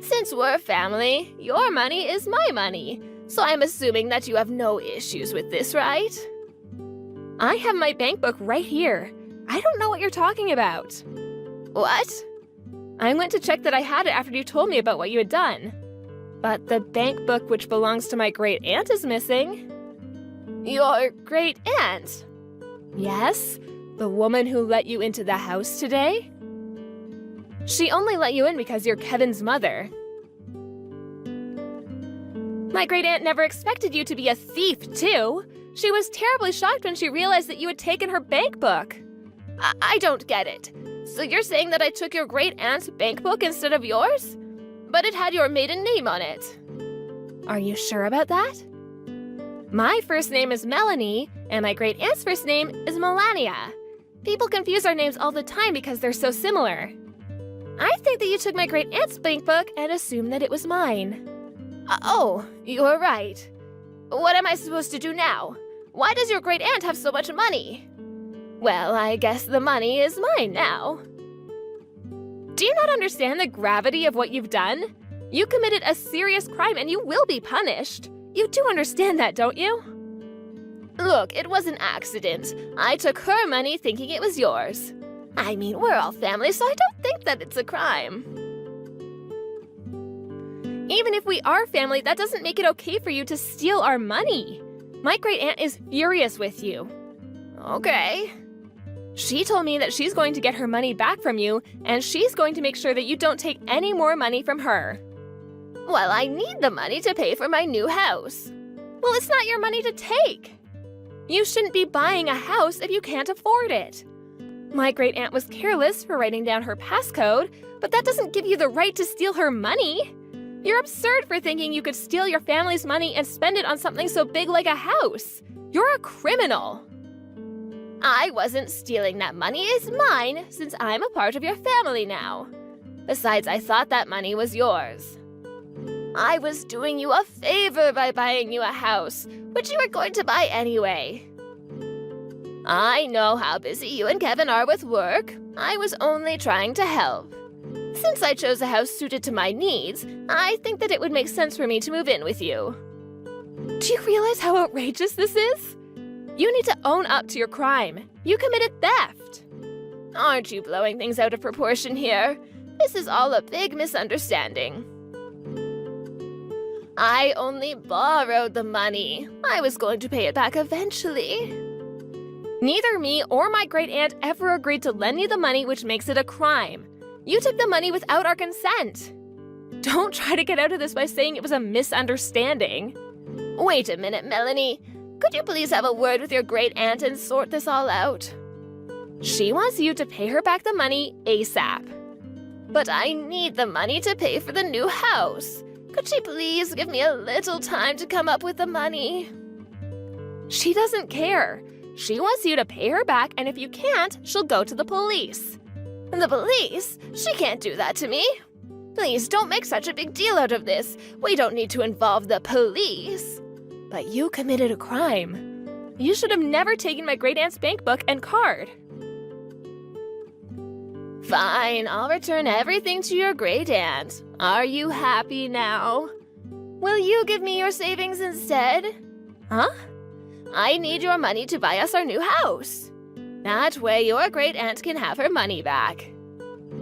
Since we're family, your money is my money, so I'm assuming that you have no issues with this, right? I have my bank book right here. I don't know what you're talking about. What? I went to check that I had it after you told me about what you had done. But the bank book which belongs to my great aunt is missing. Your great aunt? Yes, the woman who let you into the house today? She only let you in because you're Kevin's mother. My great aunt never expected you to be a thief, too. She was terribly shocked when she realized that you had taken her bank book. I don't get it. So you're saying that I took your great aunt's bank book instead of yours? But it had your maiden name on it. Are you sure about that? My first name is Melanie, and my great aunt's first name is Melania. People confuse our names all the time because they're so similar. I think that you took my great aunt's bank book and assumed that it was mine. Oh, you're right. What am I supposed to do now? Why does your great aunt have so much money? Well, I guess the money is mine now. Do you not understand the gravity of what you've done? You committed a serious crime and you will be punished. You do understand that, don't you? Look, it was an accident. I took her money thinking it was yours. I mean, we're all family, so I don't think that it's a crime. Even if we are family, that doesn't make it okay for you to steal our money. My great aunt is furious with you. Okay. She told me that she's going to get her money back from you, and she's going to make sure that you don't take any more money from her. Well, I need the money to pay for my new house. Well, it's not your money to take. You shouldn't be buying a house if you can't afford it. My great aunt was careless for writing down her passcode, but that doesn't give you the right to steal her money. You're absurd for thinking you could steal your family's money and spend it on something so big like a house. You're a criminal. I wasn't stealing that money. It's mine, since I'm a part of your family now. Besides, I thought that money was yours. I was doing you a favor by buying you a house, which you were going to buy anyway. I know how busy you and Kevin are with work. I was only trying to help. Since I chose a house suited to my needs, I think that it would make sense for me to move in with you. Do you realize how outrageous this is? You need to own up to your crime. You committed theft. Aren't you blowing things out of proportion here? This is all a big misunderstanding. I only borrowed the money. I was going to pay it back eventually. Neither me or my great aunt ever agreed to lend you the money, which makes it a crime. You took the money without our consent. Don't try to get out of this by saying it was a misunderstanding. Wait a minute, Melanie. Could you please have a word with your great aunt and sort this all out? She wants you to pay her back the money ASAP. But I need the money to pay for the new house. Could she please give me a little time to come up with the money? She doesn't care. She wants you to pay her back, and if you can't, she'll go to the police. The police? She can't do that to me. Please don't make such a big deal out of this. We don't need to involve the police. But you committed a crime. You should have never taken my great aunt's bank book and card. Fine, I'll return everything to your great aunt. Are you happy now? Will you give me your savings instead? Huh? I need your money to buy us our new house. That way your great aunt can have her money back.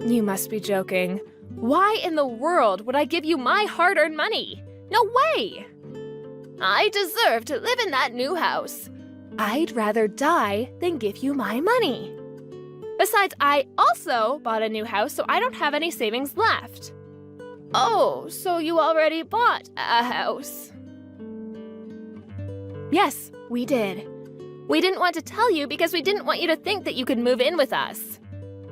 You must be joking. Why in the world would I give you my hard-earned money? No way! I deserve to live in that new house. I'd rather die than give you my money. Besides, I also bought a new house, so I don't have any savings left. Oh, so you already bought a house? Yes, we did. We didn't want to tell you because we didn't want you to think that you could move in with us.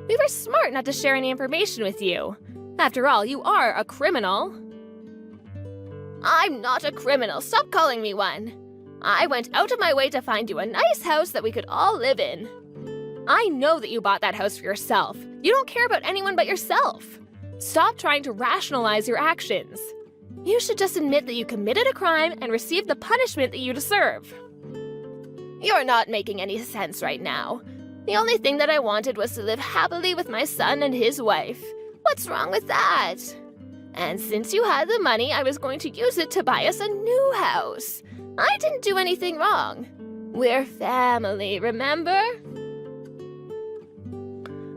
We were smart not to share any information with you. After all, you are a criminal. I'm not a criminal. Stop calling me one. I went out of my way to find you a nice house that we could all live in. I know that you bought that house for yourself. You don't care about anyone but yourself. Stop trying to rationalize your actions. You should just admit that you committed a crime and received the punishment that you deserve. You're not making any sense right now. The only thing that I wanted was to live happily with my son and his wife. What's wrong with that? And since you had the money, I was going to use it to buy us a new house. I didn't do anything wrong. We're family, remember?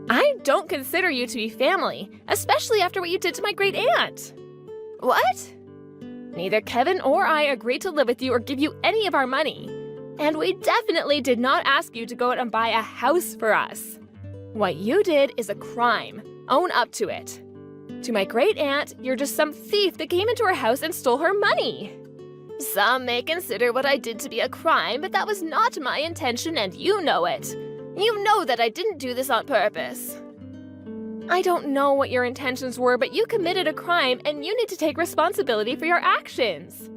I don't consider you to be family, especially after what you did to my great aunt. What? Neither Kevin or I agreed to live with you or give you any of our money. And we definitely did not ask you to go out and buy a house for us. What you did is a crime. Own up to it. To my great aunt, you're just some thief that came into her house and stole her money. Some may consider what I did to be a crime, but that was not my intention and you know it. You know that I didn't do this on purpose. I don't know what your intentions were, but you committed a crime and you need to take responsibility for your actions.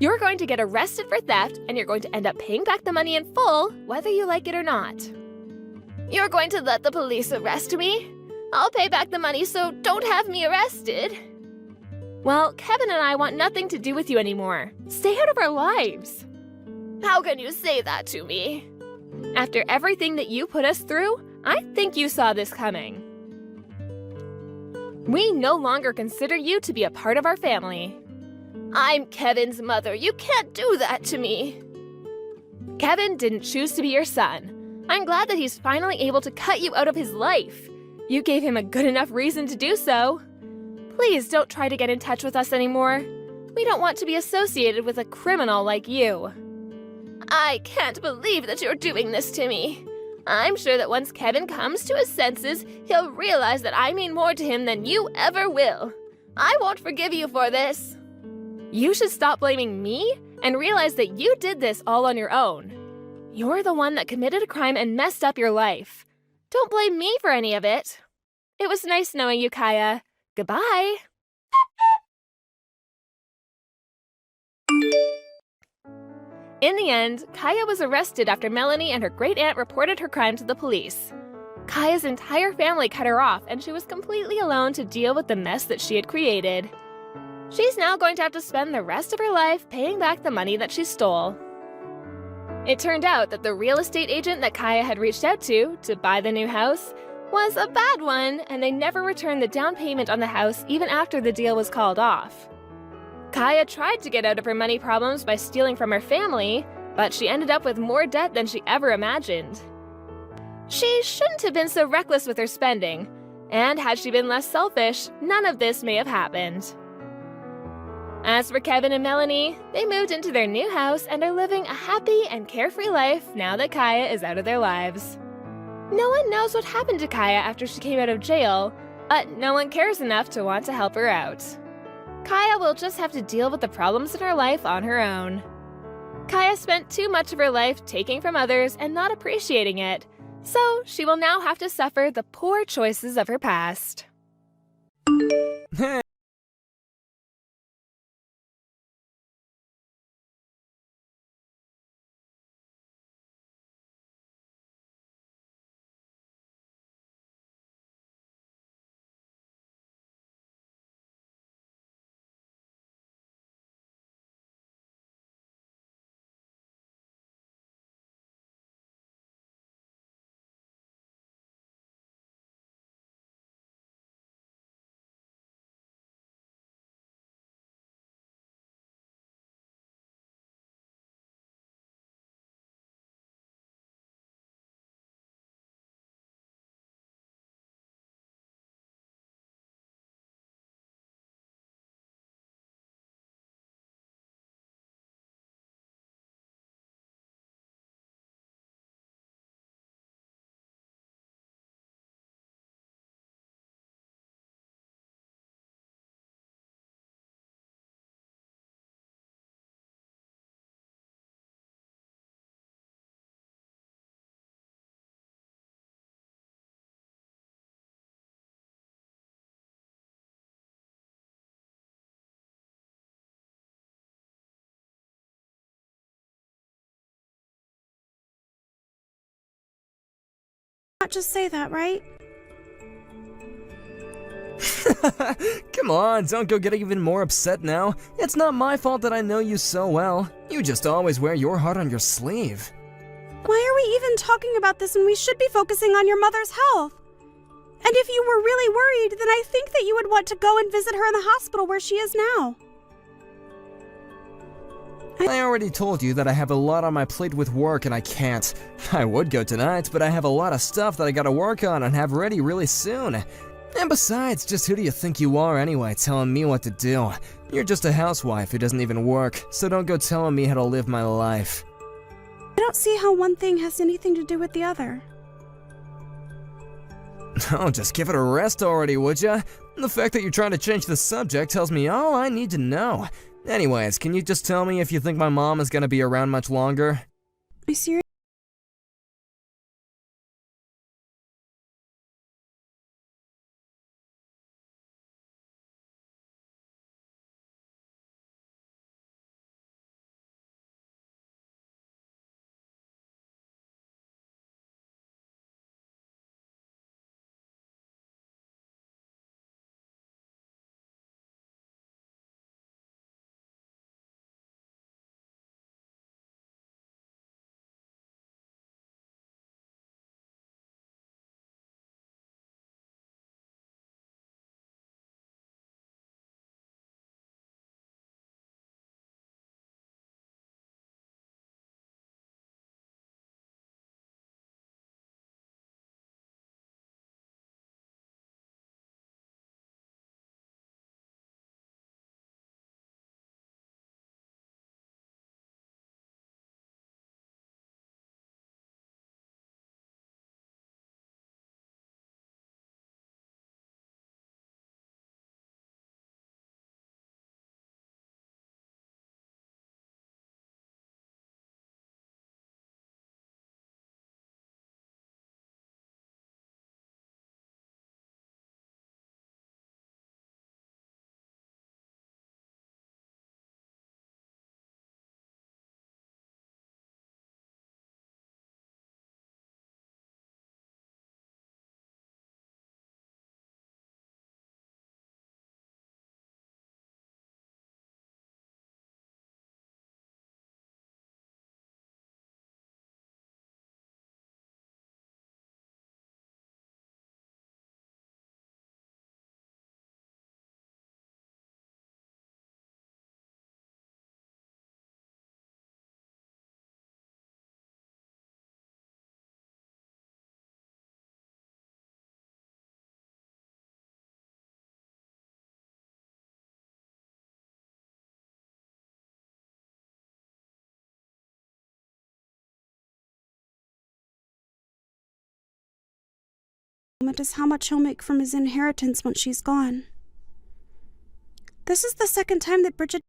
You're going to get arrested for theft and you're going to end up paying back the money in full, whether you like it or not. You're going to let the police arrest me? I'll pay back the money, so don't have me arrested. Well, Kevin and I want nothing to do with you anymore. Stay out of our lives. How can you say that to me? After everything that you put us through, I think you saw this coming. We no longer consider you to be a part of our family. I'm Kevin's mother. You can't do that to me. Kevin didn't choose to be your son. I'm glad that he's finally able to cut you out of his life. You gave him a good enough reason to do so. Please don't try to get in touch with us anymore. We don't want to be associated with a criminal like you. I can't believe that you're doing this to me. I'm sure that once Kevin comes to his senses, he'll realize that I mean more to him than you ever will. I won't forgive you for this. You should stop blaming me and realize that you did this all on your own. You're the one that committed a crime and messed up your life. Don't blame me for any of it. It was nice knowing you, Kaya. Goodbye. In the end, Kaya was arrested after Melanie and her great aunt reported her crime to the police. Kaya's entire family cut her off, and she was completely alone to deal with the mess that she had created. She's now going to have to spend the rest of her life paying back the money that she stole. It turned out that the real estate agent that Kaya had reached out to buy the new house was a bad one, and they never returned the down payment on the house even after the deal was called off. Kaya tried to get out of her money problems by stealing from her family, but she ended up with more debt than she ever imagined. She shouldn't have been so reckless with her spending, and had she been less selfish, none of this may have happened. As for Kevin and Melanie, they moved into their new house and are living a happy and carefree life now that Kaya is out of their lives. No one knows what happened to Kaya after she came out of jail, but no one cares enough to want to help her out. Kaya will just have to deal with the problems in her life on her own. Kaya spent too much of her life taking from others and not appreciating it, so she will now have to suffer the poor choices of her past. just say that, right? Come on, don't go getting even more upset now. It's not my fault that I know you so well. You just always wear your heart on your sleeve. Why are we even talking about this when we should be focusing on your mother's health? And if you were really worried, then I think that you would want to go and visit her in the hospital where she is now. I already told you that I have a lot on my plate with work and I can't. I would go tonight, but I have a lot of stuff that I gotta work on and have ready really soon. And besides, just who do you think you are anyway, telling me what to do? You're just a housewife who doesn't even work, so don't go telling me how to live my life. I don't see how one thing has anything to do with the other. Oh, just give it a rest already, would ya? The fact that you're trying to change the subject tells me all I need to know. Anyways, can you just tell me if you think my mom is gonna be around much longer? I seriously. Is how much he'll make from his inheritance once she's gone. This is the second time that Bridget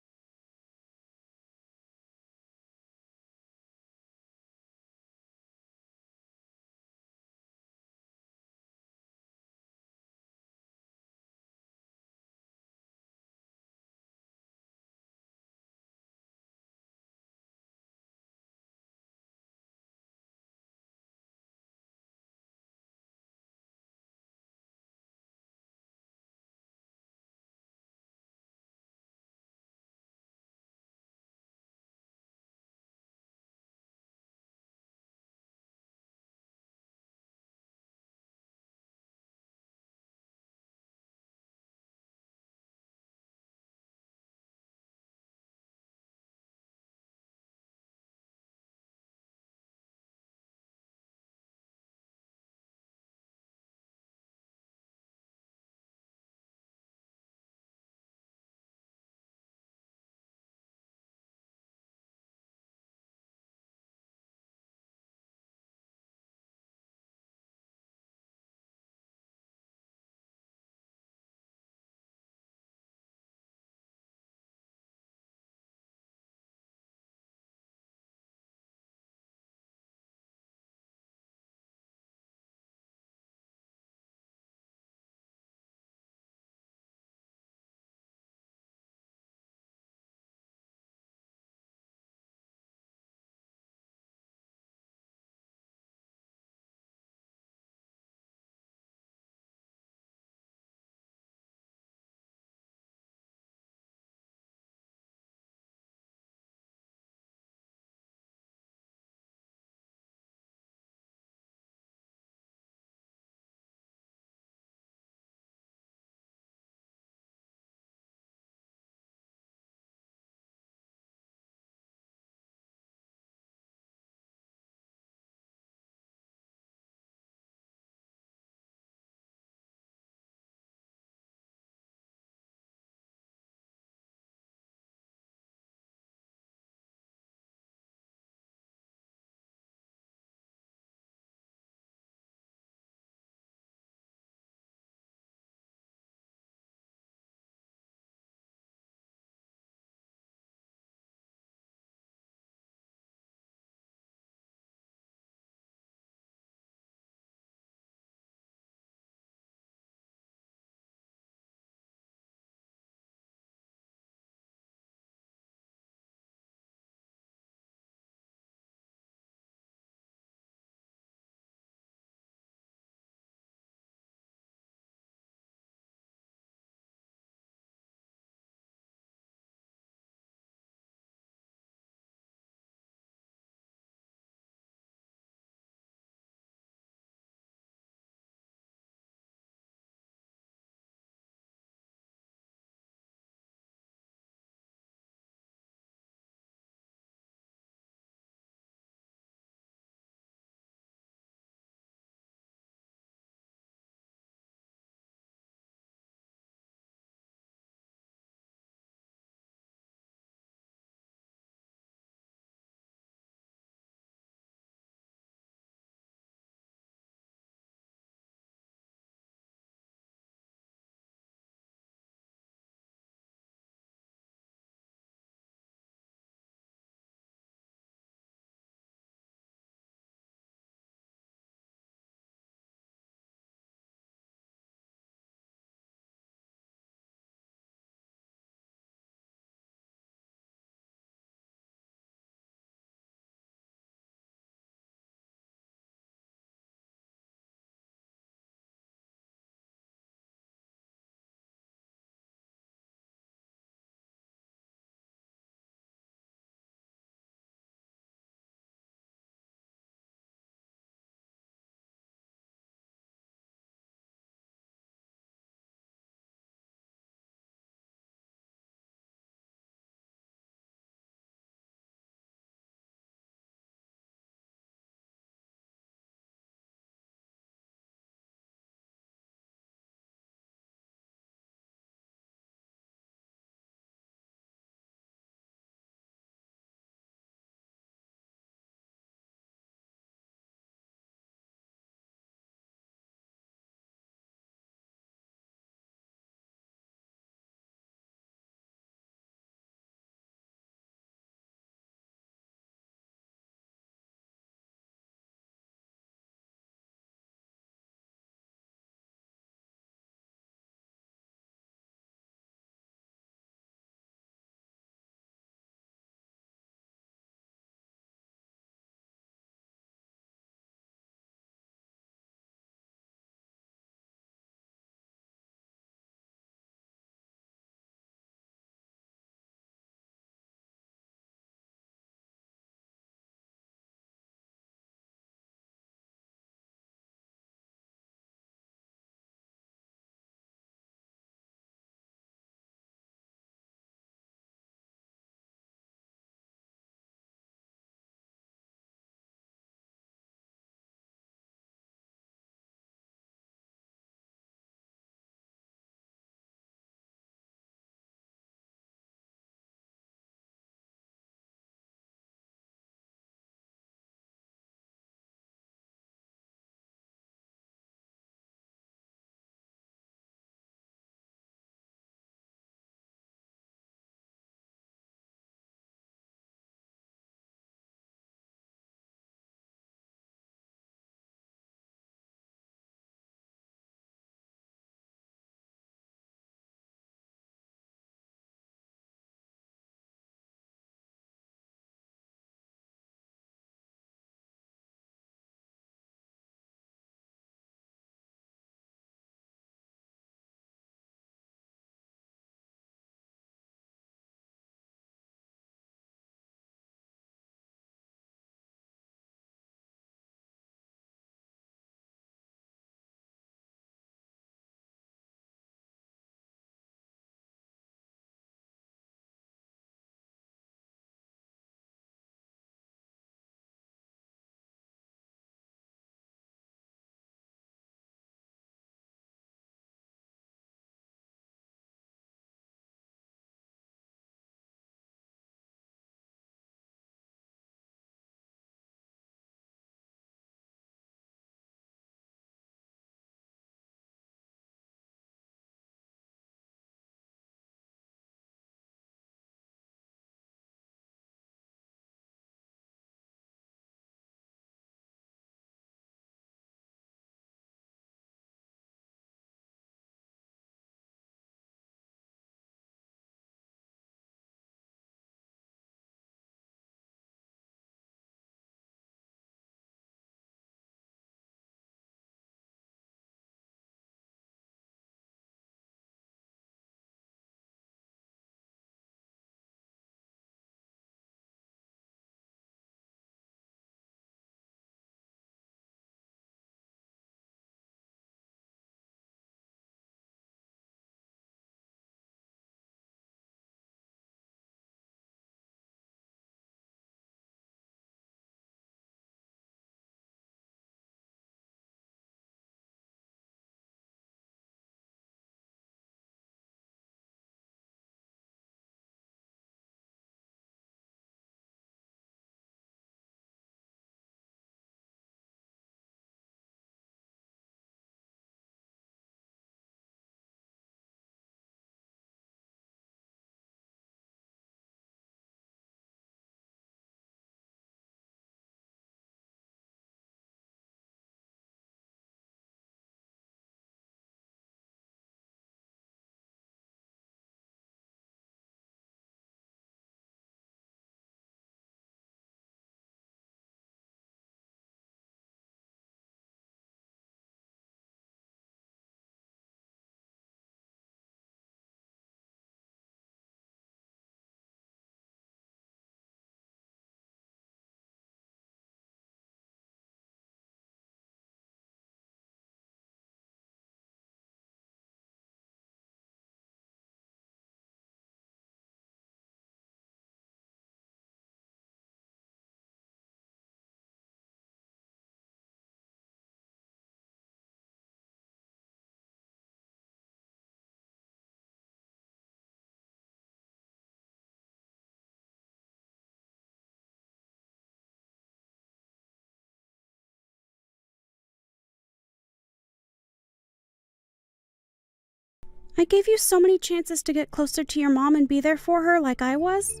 I gave you so many chances to get closer to your mom and be there for her like I was,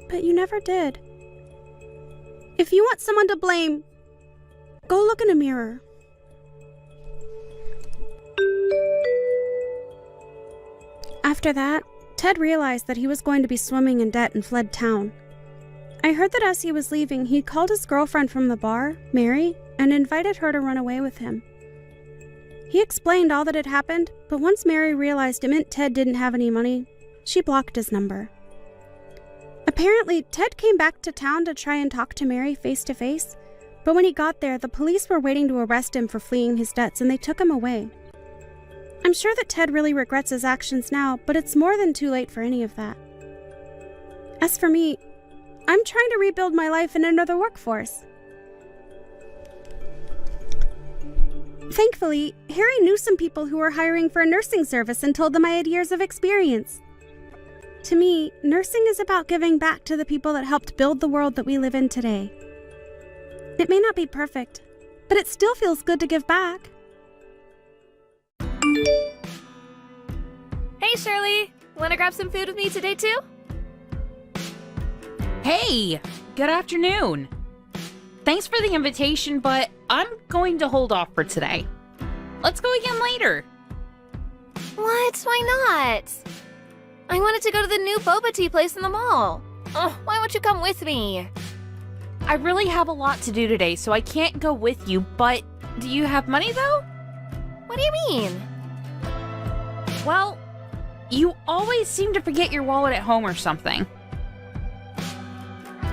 but you never did. If you want someone to blame, go look in a mirror. After that, Ted realized that he was going to be swimming in debt and fled town. I heard that as he was leaving, he called his girlfriend from the bar, Mary, and invited her to run away with him. He explained all that had happened, but once Mary realized it meant Ted didn't have any money, she blocked his number. Apparently, Ted came back to town to try and talk to Mary face to face, but when he got there, the police were waiting to arrest him for fleeing his debts and they took him away. I'm sure that Ted really regrets his actions now, but it's more than too late for any of that. As for me, I'm trying to rebuild my life and enter the workforce. Thankfully, Harry knew some people who were hiring for a nursing service and told them I had years of experience. To me, nursing is about giving back to the people that helped build the world that we live in today. It may not be perfect, but it still feels good to give back. Hey, Shirley! Wanna grab some food with me today, too? Hey! Good afternoon! Thanks for the invitation, but I'm going to hold off for today. Let's go again later. What? Why not? I wanted to go to the new boba tea place in the mall. Oh, why won't you come with me? I really have a lot to do today, so I can't go with you, but do you have money though? What do you mean? Well, you always seem to forget your wallet at home or something.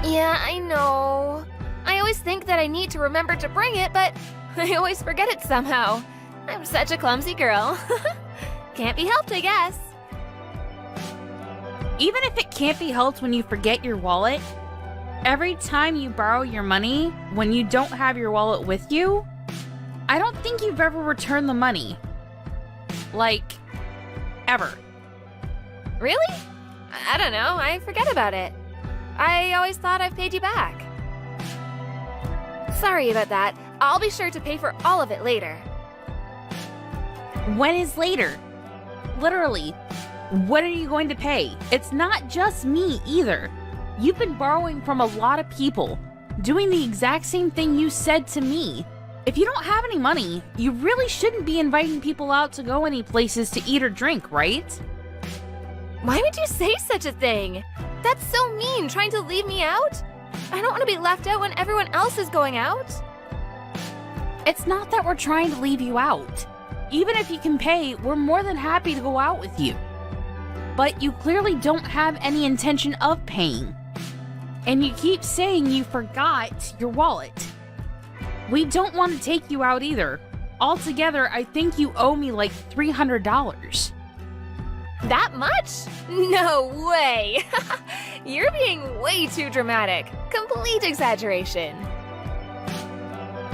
Yeah, I know. I always think that I need to remember to bring it, but I always forget it somehow. I'm such a clumsy girl. Can't be helped, I guess. Even if it can't be helped when you forget your wallet, every time you borrow your money when you don't have your wallet with you, I don't think you've ever returned the money. Like, ever. Really? I don't know. I forget about it. I always thought I've paid you back. Sorry about that. I'll be sure to pay for all of it later. When is later? Literally, when are you going to pay? It's not just me either. You've been borrowing from a lot of people, doing the exact same thing you said to me. If you don't have any money, you really shouldn't be inviting people out to go any places to eat or drink, right? Why would you say such a thing? That's so mean, trying to leave me out? I don't want to be left out when everyone else is going out. It's not that we're trying to leave you out. Even if you can pay, we're more than happy to go out with you. But you clearly don't have any intention of paying. And you keep saying you forgot your wallet. We don't want to take you out either. Altogether, I think you owe me like $300. That much? No way! You're being way too dramatic. Complete exaggeration.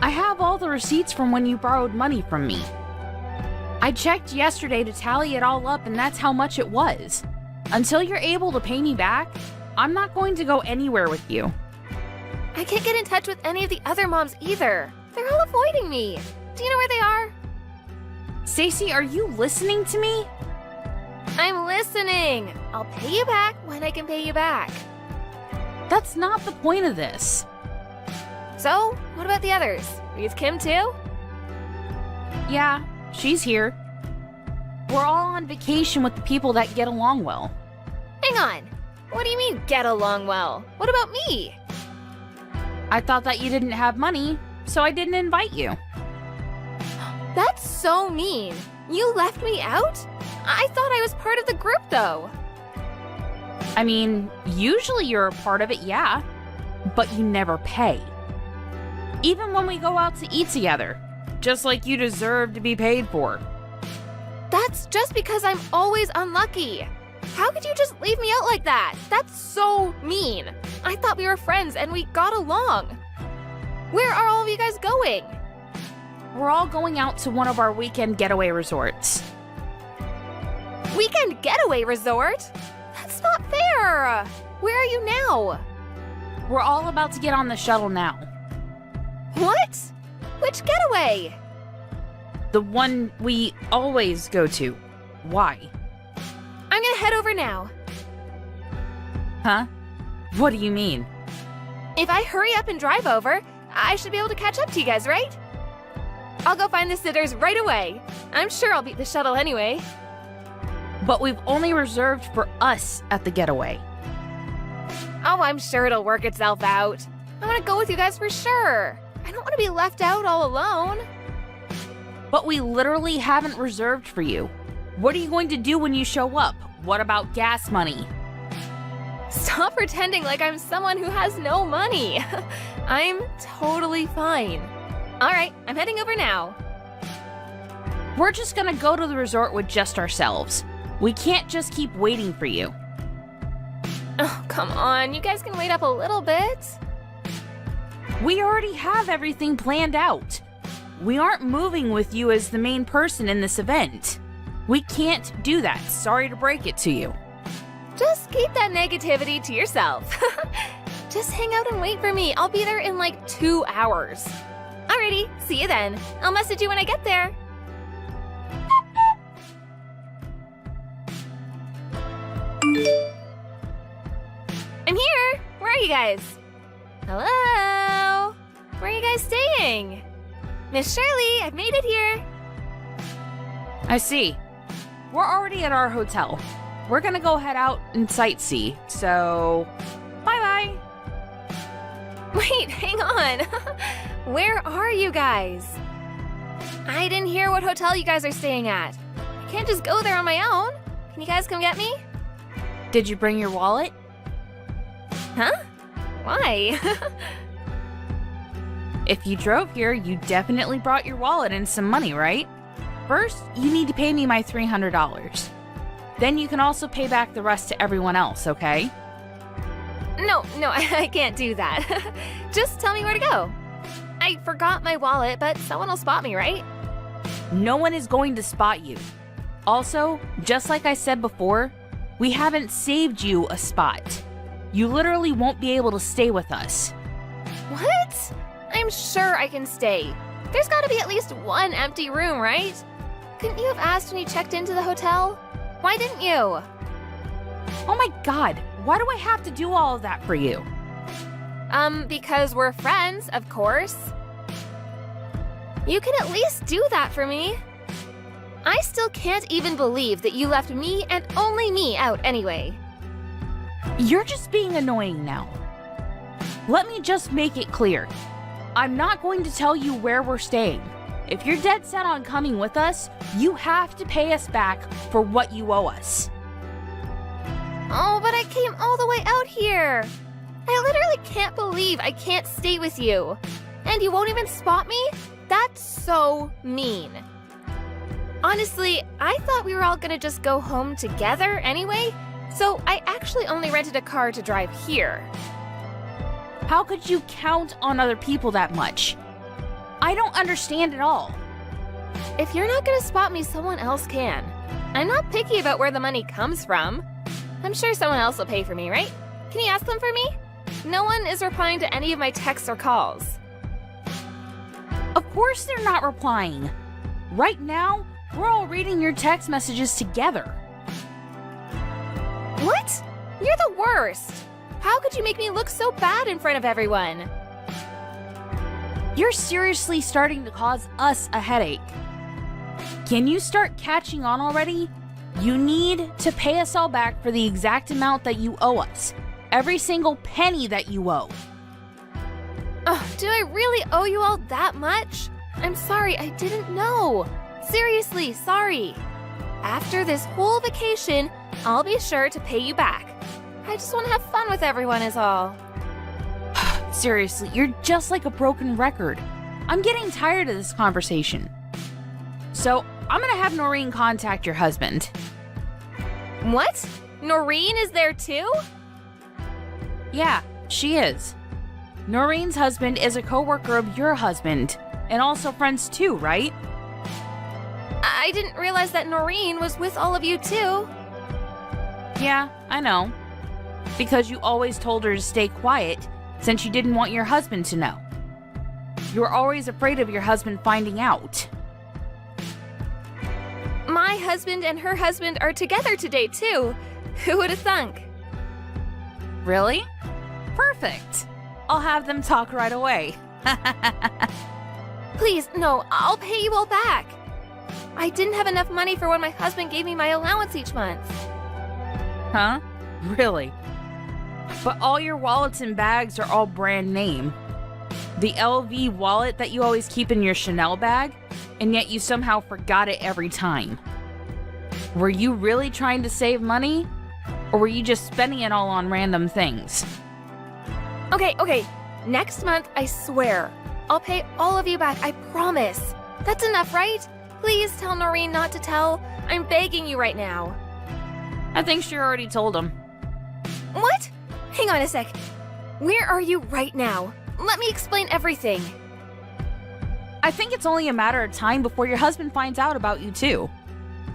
I have all the receipts from when you borrowed money from me. I checked yesterday to tally it all up, and that's how much it was. Until you're able to pay me back, I'm not going to go anywhere with you. I can't get in touch with any of the other moms either. They're all avoiding me. Do you know where they are? Stacy, are you listening to me? I'm listening. I'll pay you back when I can pay you back. That's not the point of this. So, what about the others? Is Kim too? Yeah, she's here. We're all on vacation with the people that get along well. Hang on. What do you mean, get along well? What about me? I thought that you didn't have money, so I didn't invite you. That's so mean. You left me out? I thought I was part of the group, though. I mean, usually you're a part of it, yeah. But you never pay. Even when we go out to eat together. Just like you deserve to be paid for. That's just because I'm always unlucky. How could you just leave me out like that? That's so mean. I thought we were friends and we got along. Where are all of you guys going? We're all going out to one of our weekend getaway resorts. Weekend getaway resort? That's not fair. Where are you now? We're all about to get on the shuttle now. What? Which getaway? The one we always go to. Why? I'm gonna head over now. Huh? What do you mean? If I hurry up and drive over, I should be able to catch up to you guys, right? I'll go find the sitters right away. I'm sure I'll beat the shuttle anyway. But we've only reserved for us at the getaway. Oh, I'm sure it'll work itself out. I want to go with you guys for sure. I don't want to be left out all alone. But we literally haven't reserved for you. What are you going to do when you show up? What about gas money? Stop pretending like I'm someone who has no money. I'm totally fine. All right, I'm heading over now. We're just gonna go to the resort with just ourselves. We can't just keep waiting for you. Oh, come on. You guys can wait up a little bit. We already have everything planned out. We aren't moving with you as the main person in this event. We can't do that. Sorry to break it to you. Just keep that negativity to yourself. Just hang out and wait for me. I'll be there in like 2 hours. Alrighty, see you then. I'll message you when I get there. I'm here. Where are you guys? Hello? Where are you guys staying? Miss Shirley, I've made it here. I see. We're already at our hotel. We're gonna go head out and sightsee, so bye-bye. Wait, hang on. Where are you guys? I didn't hear what hotel you guys are staying at. I can't just go there on my own. Can you guys come get me? Did you bring your wallet? Huh? Why? If you drove here, you definitely brought your wallet and some money, right? First, you need to pay me my $300. Then you can also pay back the rest to everyone else, okay? No, I can't do that. Just tell me where to go. I forgot my wallet, but someone will spot me, right? No one is going to spot you. Also, just like I said before, we haven't saved you a spot. You literally won't be able to stay with us. What? I'm sure I can stay. There's gotta be at least one empty room, right? Couldn't you have asked when you checked into the hotel? Why didn't you? Oh my god, why do I have to do all of that for you? Because we're friends, of course. You can at least do that for me. I still can't even believe that you left me and only me out anyway. You're just being annoying now. Let me just make it clear. I'm not going to tell you where we're staying. If you're dead set on coming with us, you have to pay us back for what you owe us. Oh, but I came all the way out here. I literally can't believe I can't stay with you. And you won't even spot me? That's so mean. Honestly, I thought we were all gonna just go home together anyway, so I actually only rented a car to drive here. How could you count on other people that much? I don't understand at all. If you're not gonna spot me, someone else can. I'm not picky about where the money comes from. I'm sure someone else will pay for me, right? Can you ask them for me? No one is replying to any of my texts or calls. Of course they're not replying. Right now, we're all reading your text messages together. What? You're the worst. How could you make me look so bad in front of everyone? You're seriously starting to cause us a headache. Can you start catching on already? You need to pay us all back for the exact amount that you owe us. Every single penny that you owe. Oh, do I really owe you all that much? I'm sorry, I didn't know. Seriously, sorry. After this whole vacation, I'll be sure to pay you back. I just want to have fun with everyone is all. Seriously, you're just like a broken record. I'm getting tired of this conversation. So, I'm gonna have Noreen contact your husband. What? Noreen is there too? Yeah, she is. Noreen's husband is a coworker of your husband, and also friends too, right? I didn't realize that Noreen was with all of you too. Yeah, I know. Because you always told her to stay quiet, since you didn't want your husband to know. You were always afraid of your husband finding out. my husband and her husband are together today, too. Who would have thunk? Really? Perfect. I'll have them talk right away. Please, no, I'll pay you all back. I didn't have enough money for when my husband gave me my allowance each month. Huh? Really? But all your wallets and bags are all brand name. The LV wallet that you always keep in your Chanel bag, and yet you somehow forgot it every time. Were you really trying to save money? Or were you just spending it all on random things? Okay. Next month, I swear, I'll pay all of you back, I promise. That's enough, right? Please tell Noreen not to tell. I'm begging you right now. I think she already told him. What? Hang on a sec. Where are you right now? Let me explain everything. I think it's only a matter of time before your husband finds out about you too.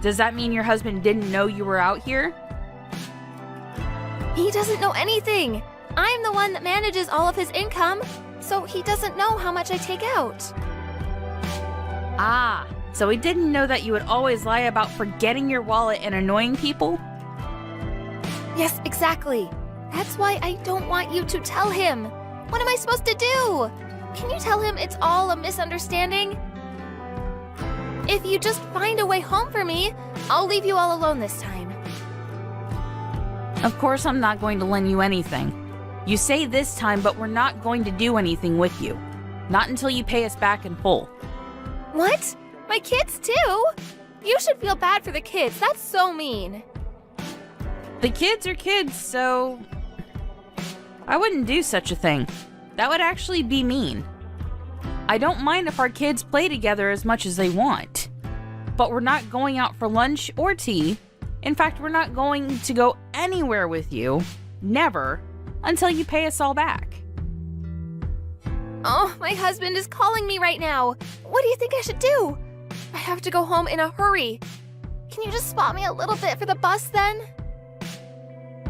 Does that mean your husband didn't know you were out here? He doesn't know anything. I'm the one that manages all of his income, so he doesn't know how much I take out. Ah, so he didn't know that you would always lie about forgetting your wallet and annoying people? Yes, exactly. That's why I don't want you to tell him. What am I supposed to do? Can you tell him it's all a misunderstanding? If you just find a way home for me, I'll leave you all alone this time. Of course I'm not going to lend you anything. You say this time, but we're not going to do anything with you. Not until you pay us back in full. What? My kids too? You should feel bad for the kids. That's so mean. The kids are kids, so I wouldn't do such a thing. That would actually be mean. I don't mind if our kids play together as much as they want, but we're not going out for lunch or tea. In fact, we're not going to go anywhere with you, never, until you pay us all back. Oh, my husband is calling me right now. What do you think I should do? I have to go home in a hurry. Can you just spot me a little bit for the bus then?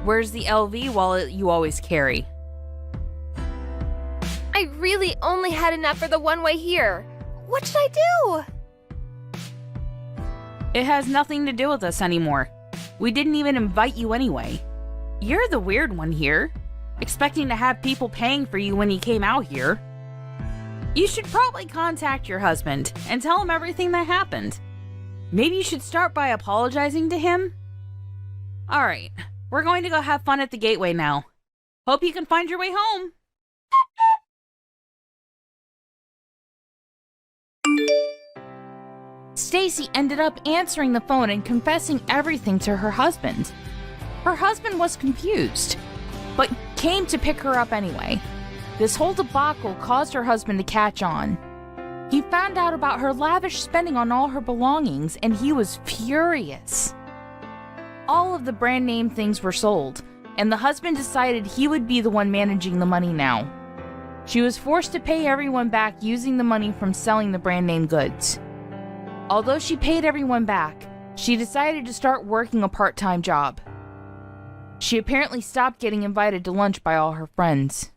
Where's the LV wallet you always carry? I really only had enough for the one-way here. What should I do? It has nothing to do with us anymore. We didn't even invite you anyway. You're the weird one here, expecting to have people paying for you when you came out here. You should probably contact your husband and tell him everything that happened. Maybe you should start by apologizing to him? Alright, we're going to go have fun at the gateway now. Hope you can find your way home. Stacy ended up answering the phone and confessing everything to her husband. Her husband was confused, but came to pick her up anyway. This whole debacle caused her husband to catch on. He found out about her lavish spending on all her belongings, and he was furious. All of the brand name things were sold, and the husband decided he would be the one managing the money now. She was forced to pay everyone back using the money from selling the brand name goods. Although she paid everyone back, she decided to start working a part-time job. She apparently stopped getting invited to lunch by all her friends.